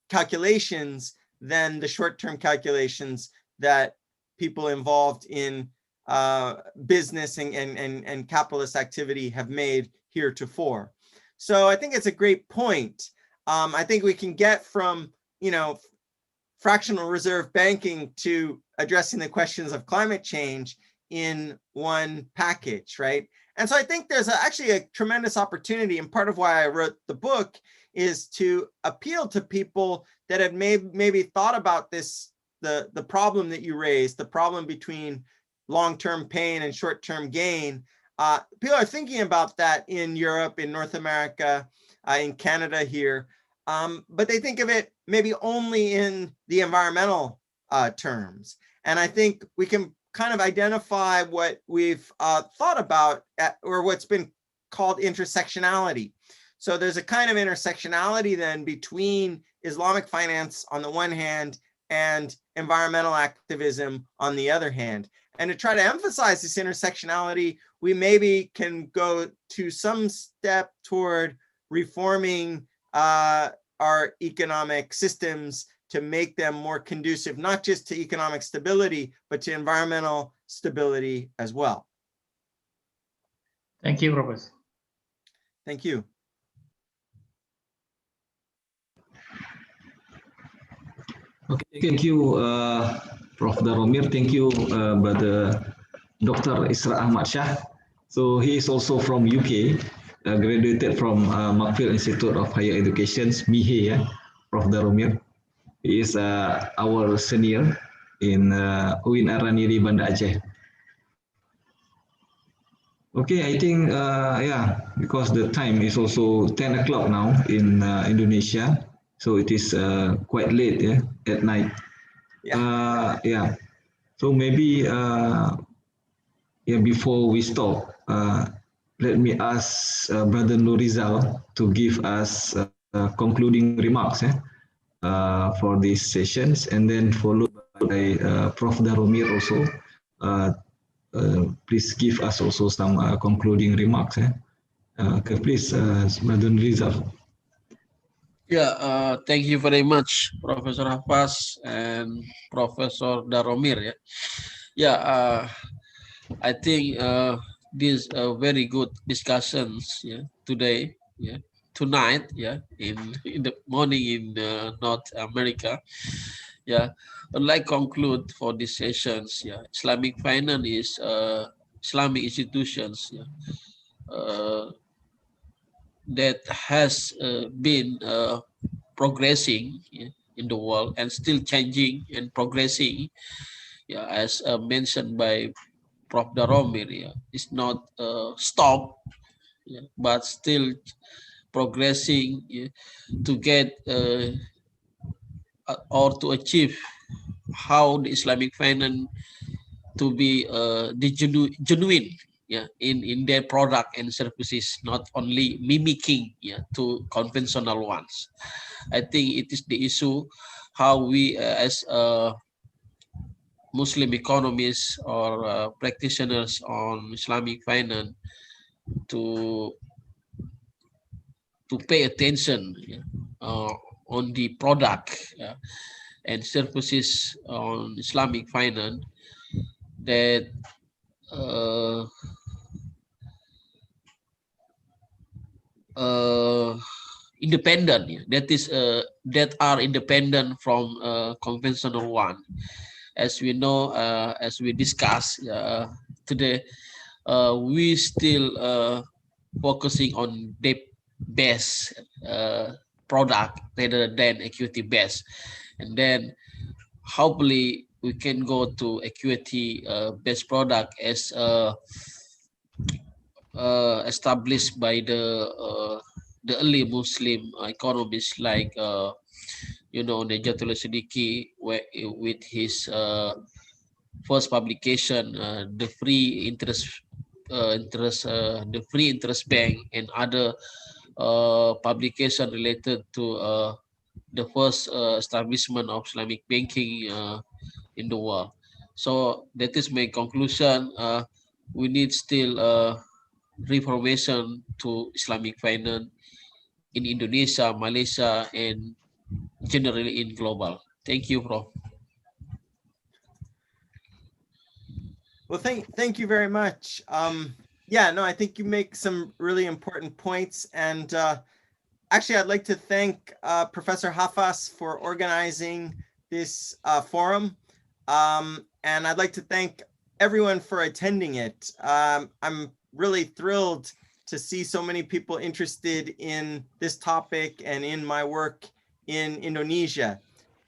calculations than the short-term calculations that people involved in business and capitalist activity have made heretofore. So I think it's a great point. I think we can get from, fractional reserve banking to addressing the questions of climate change in one package, right? And so I think there's actually a tremendous opportunity, and part of why I wrote the book is to appeal to people that have maybe thought about this, the problem that you raised, the problem between long-term pain and short-term gain. People are thinking about that in Europe, in North America, in Canada here, but they think of it maybe only in the environmental terms. And I think we can kind of identify what we've thought about or what's been called intersectionality. So there's a kind of intersectionality then between Islamic finance on the one hand and environmental activism on the other hand. And to try to emphasize this intersectionality, we maybe can go to some step toward reforming our economic systems to make them more conducive, not just to economic stability, but to environmental stability as well. Thank you, Professor. Thank you. Okay, thank you, Prof. Daromir. Thank you, Brother Dr. Isra Ahmad Shah. So he is also from UK, graduated from Markfield Institute of Higher Education, MIHE, Prof. Daromir. He is our senior in UIN Araniri, Banda Aceh. Okay, I think, because the time is also 10 o'clock now in Indonesia. So it is quite late at night. Yeah. So maybe before we stop, let me ask Brother Nurizal to give us concluding remarks for these sessions, and then followed by Prof. Daromir also. Please give us also some concluding remarks. Okay, please, Brother Nurizal. Yeah, thank you very much, Professor Hafaz and Professor Daromir. I think these are very good discussions today, tonight, in the morning in North America. Yeah, I'd like conclude for these sessions. Yeah, Islamic finance is Islamic institutions. Yeah, that has been progressing, yeah, in the world and still changing and progressing. Yeah, as mentioned by Prof. Daromir, yeah, it's not stopped, yeah, but still progressing, yeah, to get or to achieve how the Islamic finance to be the genuine, yeah, in their product and services, not only mimicking, yeah, to conventional ones. I think it is the issue how we as Muslim economists or practitioners on Islamic finance to pay attention, yeah, on the product, yeah, and services on Islamic finance that uh, independent, yeah, that is that are independent from conventional one. As we know, as we discussed today, we still focusing on debt based product rather than equity based, and then hopefully we can go to equity based product as established by the early Muslim economists like Najatul Siddiqui, with his first publication, the free interest bank, and other publication related to the first establishment of Islamic banking in the world. So that is my conclusion. We need still reformation to Islamic finance in Indonesia, Malaysia, and generally in global. Thank you, Prof. Well, thank you very much. Yeah, no, I think you make some really important points. And actually, I'd like to thank Professor Hafas for organizing this forum. And I'd like to thank everyone for attending it. I'm really thrilled to see so many people interested in this topic and in my work in Indonesia.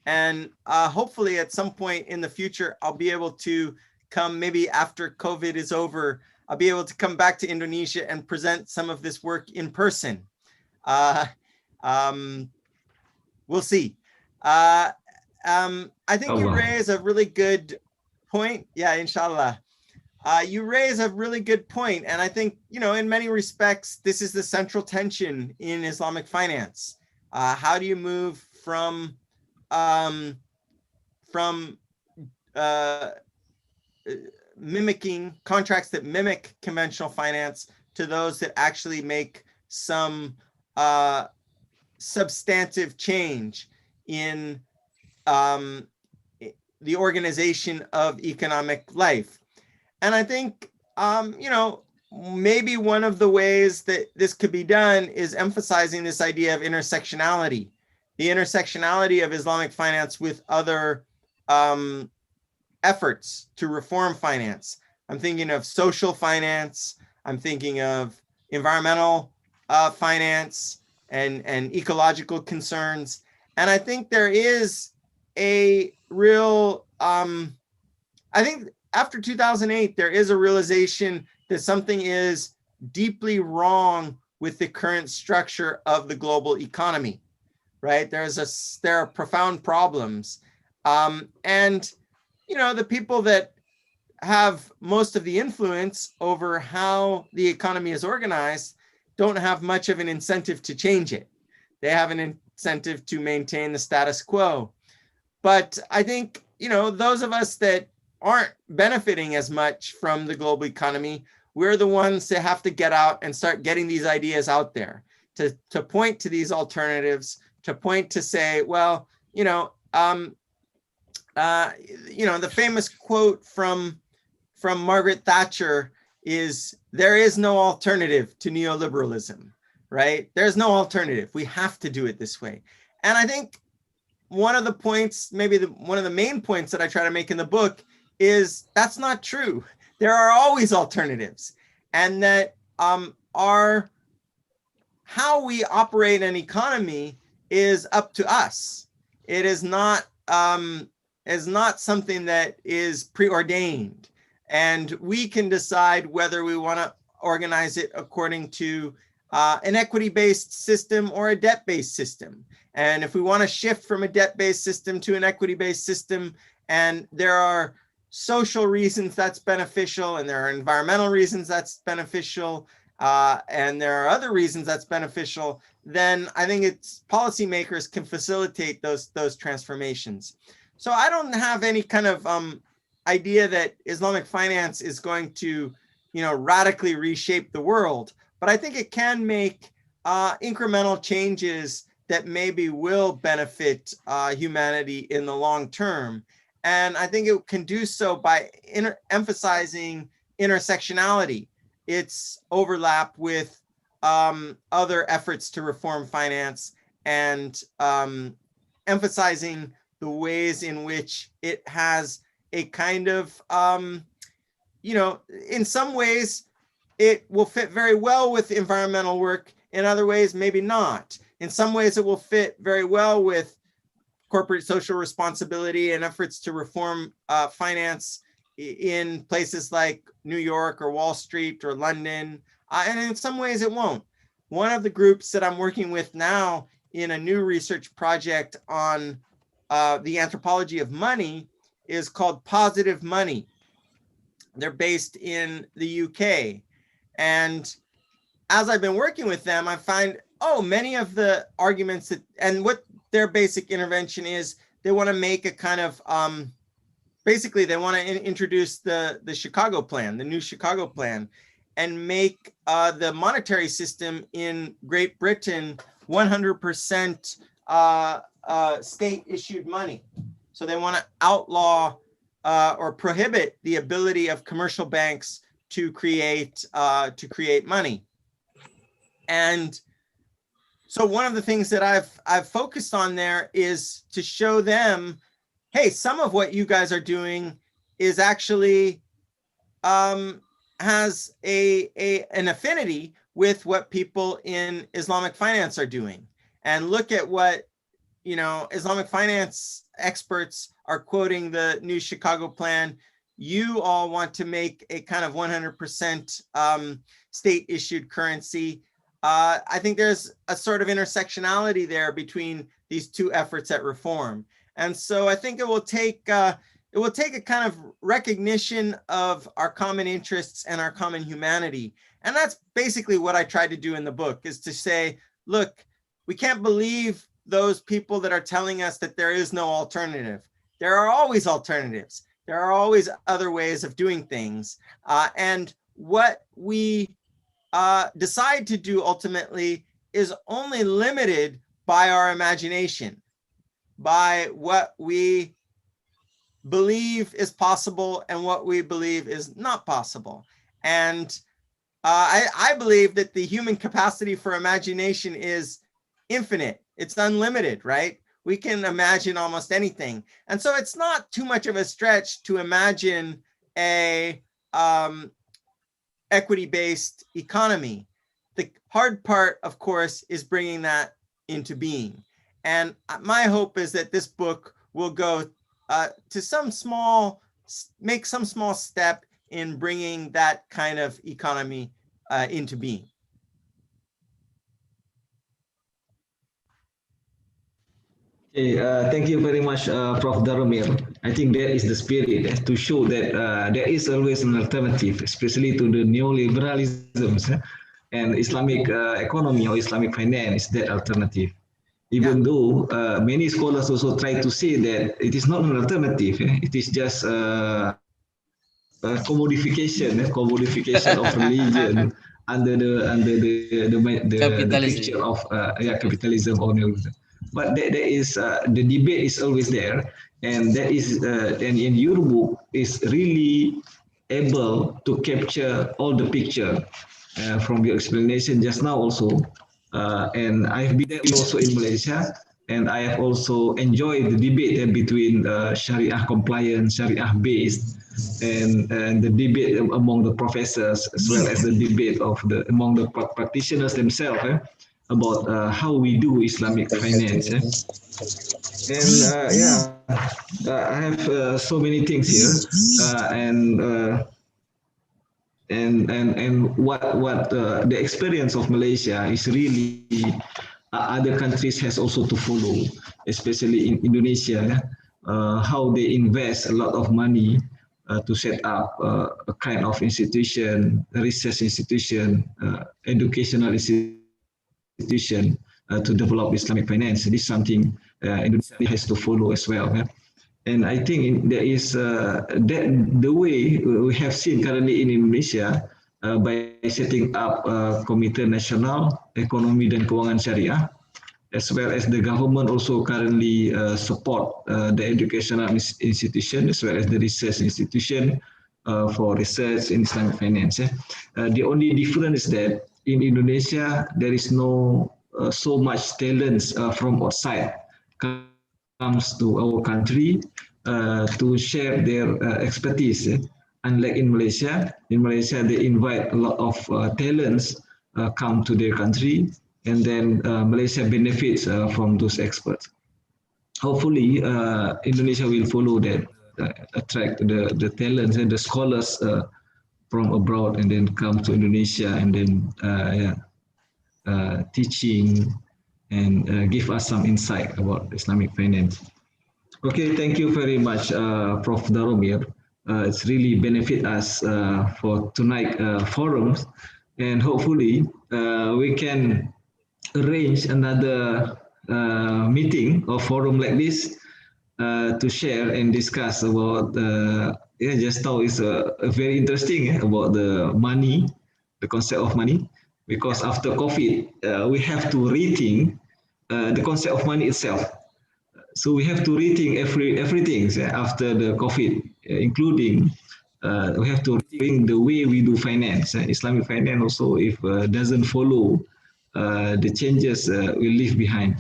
And hopefully at some point in the future, I'll be able to come, maybe after COVID is over, I'll be able to come back to Indonesia and present some of this work in person. We'll see. I think you raise a really good point. Yeah, inshallah. You raise a really good point. And I think, in many respects, this is the central tension in Islamic finance. How do you move from mimicking contracts that mimic conventional finance to those that actually make some substantive change in the organization of economic life? And I think, maybe one of the ways that this could be done is emphasizing this idea of intersectionality, the intersectionality of Islamic finance with other efforts to reform finance. I'm thinking of social finance. I'm thinking of environmental finance and ecological concerns. And I think there is a real, I think after 2008, there is a realization that something is deeply wrong with the current structure of the global economy, right? There are profound problems. And, the people that have most of the influence over how the economy is organized don't have much of an incentive to change it. They have an incentive to maintain the status quo. But I think, those of us that aren't benefiting as much from the global economy, we're the ones that have to get out and start getting these ideas out there, to point to these alternatives, to point to say, well, the famous quote from Margaret Thatcher is, there is no alternative to neoliberalism, right? There's no alternative. We have to do it this way. And I think, one of the points, maybe one of the main points that I try to make in the book is that's not true. There are always alternatives, and that how we operate an economy is up to us. It is not something that is preordained, and we can decide whether we want to organize it according to an equity-based system or a debt-based system. And if we want to shift from a debt-based system to an equity-based system, and there are social reasons that's beneficial, and there are environmental reasons that's beneficial, and there are other reasons that's beneficial, then I think it's policymakers can facilitate those transformations. So I don't have any kind of idea that Islamic finance is going to, radically reshape the world, but I think it can make incremental changes that maybe will benefit humanity in the long term. And I think it can do so by emphasizing intersectionality, its overlap with other efforts to reform finance, and emphasizing the ways in which it has a kind of, in some ways, it will fit very well with environmental work. In other ways, maybe not. In some ways, it will fit very well with corporate social responsibility and efforts to reform finance in places like New York or Wall Street or London. And in some ways, it won't. One of the groups that I'm working with now in a new research project on the anthropology of money is called Positive Money. They're based in the UK. And as I've been working with them, I find, many of the arguments and what their basic intervention is, they want to make a kind of, basically they want to introduce the Chicago plan, the new Chicago plan, and make the monetary system in Great Britain 100% state-issued money. So they want to outlaw or prohibit the ability of commercial banks to create money. And so one of the things that I've focused on there is to show them, hey, some of what you guys are doing is actually has an affinity with what people in Islamic finance are doing. And look at what Islamic finance experts are quoting the new Chicago plan. You all want to make a kind of 100% state-issued currency. I think there's a sort of intersectionality there between these two efforts at reform. And so I think it will take a kind of recognition of our common interests and our common humanity. And that's basically what I tried to do in the book, is to say, look, we can't believe those people that are telling us that there is no alternative. There are always alternatives. There are always other ways of doing things. And what we decide to do ultimately is only limited by our imagination, by what we believe is possible and what we believe is not possible. And I believe that the human capacity for imagination is infinite. It's unlimited, right? We can imagine almost anything. And so it's not too much of a stretch to imagine a equity-based economy. The hard part, of course, is bringing that into being. And my hope is that this book will go to make some small step in bringing that kind of economy into being. Okay, thank you very much, Prof. Daromir. I think that is the spirit to show that there is always an alternative, especially to the neoliberalism and Islamic economy or Islamic finance, that alternative. Even though many scholars also try to say that it is not an alternative, it is just commodification of religion under the picture of capitalism or neoliberalism. But there is the debate is always there, and that is and in your book is really able to capture all the picture from your explanation just now also. And I've been there also in Malaysia. and I have also enjoyed the debate between Sharia compliant, Sharia based, and the debate among the professors, as well as the debate among the practitioners themselves about how we do Islamic finance. And I have so many things here, and what the experience of Malaysia is really other countries has also to follow, especially in Indonesia, how they invest a lot of money to set up a kind of institution, research institution, educational institution to develop Islamic finance. This is something Indonesia has to follow as well. And I think there is the way we have seen currently in Indonesia by setting up Komite Nasional Ekonomi dan Keuangan Syariah, as well as the government also currently support the educational institution as well as the research institution for research in Islamic finance. The only difference is that in Indonesia there is no so much talents from outside comes to our country to share their expertise. Unlike in Malaysia they invite a lot of talents come to their country, and then Malaysia benefits from those experts. Hopefully, Indonesia will follow that, attract the talents and the scholars from abroad, and then come to Indonesia, and then teaching and give us some insight about Islamic finance. Okay, thank you very much, Prof. Daromir. It's really benefit us for tonight forums, and hopefully we can arrange another meeting or forum like this to share and discuss about just now is very interesting about the money, the concept of money, because after COVID we have to rethink the concept of money itself. So we have to rethink everything after the COVID, including we have to rethink the way we do finance. Islamic finance also, if doesn't follow the changes, we leave behind.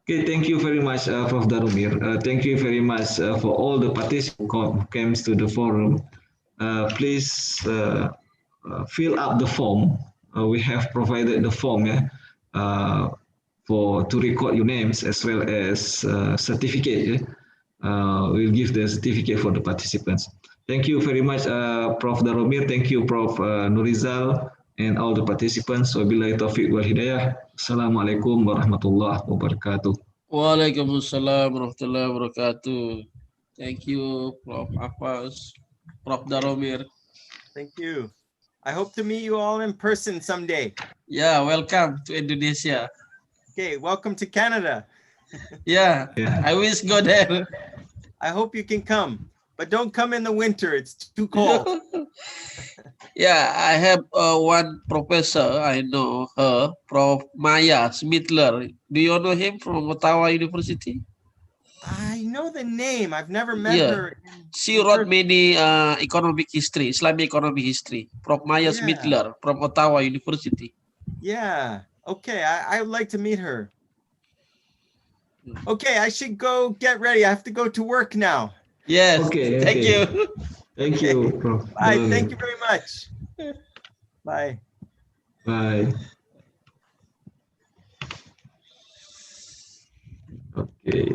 Okay, thank you very much, Prof. Daromir. Thank you very much for all the participants who came to the forum. Please fill up the form. We have provided the form to record your names as well as certificate. We'll give the certificate for the participants. Thank you very much, Prof. Daromir. Thank you, Prof. Nurizal, and all the participants. Wabillahi taufiq wal hidayah. Assalamualaikum warahmatullahi wabarakatuh. Waalaikumsalam warahmatullahi wabarakatuh. Thank you, Prof. Afas, Prof. Daromir. Thank you. I hope to meet you all in person someday. Yeah, welcome to Indonesia. Okay, welcome to Canada. Yeah, I wish go there. I hope you can come, but don't come in the winter. It's too cold. Yeah, I have one professor, I know her, Prof. Maya Smitler. Do you know him from Ottawa University? I know the name. I've never met her. She wrote many economic history, Islamic economic history. Prof. Maya Smitler from Ottawa University. Yeah. Okay, I would like to meet her. Okay, I should go get ready. I have to go to work now. Yes. Okay. Thank you. Thank you, Prof. Bye. Thank you very much. Bye. Bye. Okay.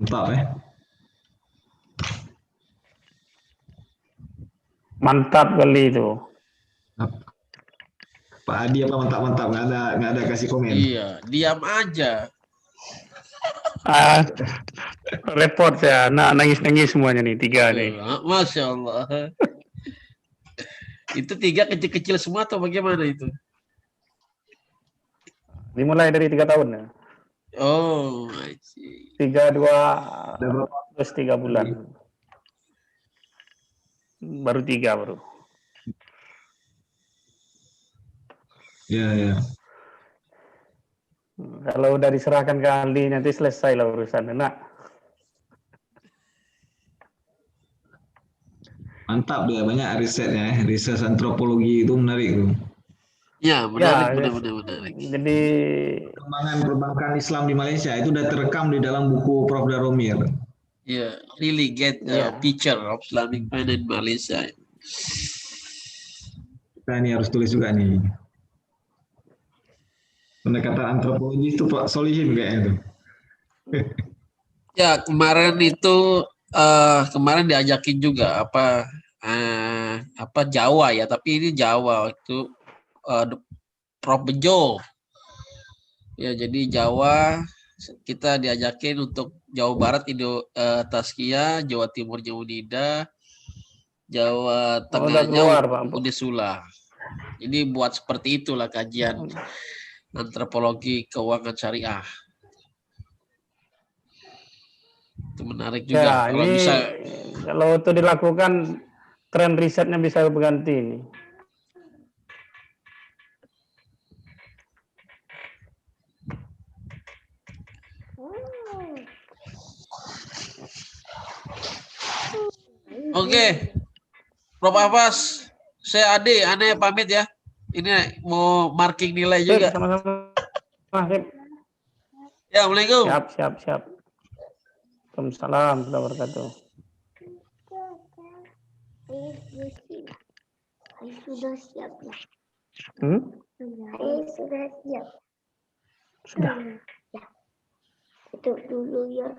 Mantap Mantap kali itu. Pak Adi apa mantap-mantap, nggak ada kasih komen. Iya, diam aja. Repot saya, nangis-nangis semuanya nih, tiga nih. Masya Allah. Itu tiga kecil-kecil semua atau bagaimana itu? Dimulai dari 3 tahun ya. Oh, I see. 3, 2, terus 3 bulan. Baru 3 baru. Ya. Kalau udah diserahkan ke ahli nanti selesai lah urusan. Enak. Mantap dia, banyak risetnya. Riset antropologi itu menarik tuh. Ya, menarik, Ya, menarik. jadi Perkembangan perbankan Islam di Malaysia itu udah terekam di dalam buku Prof. Daromir. Yeah, really get a picture of Islamic finance in Malaysia. Kita ini harus tulis juga nih. Pendekatan antropologi itu Pak Solihin kayaknya tuh. Ya, kemarin itu kemarin diajakin juga apa Jawa ya, tapi ini Jawa itu Prof Bejo. Ya, jadi Jawa kita diajakin untuk Jawa Barat Tazkiyah, Jawa Timurnya Unida, Jawa Tengahnya Unisula. Jadi buat seperti itulah kajian antropologi keuangan syariah. Itu menarik juga. ya, ini kalau itu dilakukan, tren risetnya bisa berganti ini. Oke, Prof. Abbas, saya Ade, aneh pamit ya. Ini mau marking nilai juga. Sama-sama. Ya, Assalamualaikum. Siap. Waalaikumsalam warahmatullahi wabarakatuh. Saya sudah siap ya. Saya sudah siap. Sudah. Ya. Tutup dulu ya.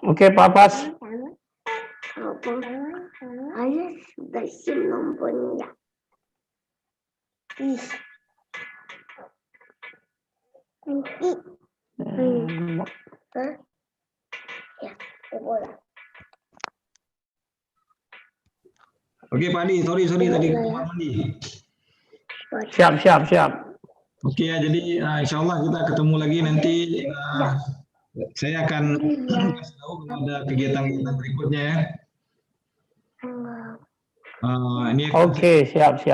Oke, Pak Pas. Ayah sudah siap nomornya. Nanti. Ya, bola. Oke, Pak Adi, sorry tadi Pak Mandi. Siap. Oke ya, jadi insya Allah kita ketemu lagi nanti. Saya akan kasih tahu kalau ada kegiatan berikutnya ya. Oke, siap. Oke,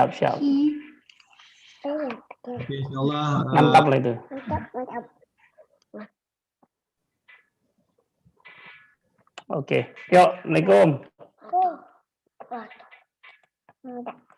insya Allah. Mantap lah itu. Mantap. Oke, yuk, Assalamualaikum. Mantap.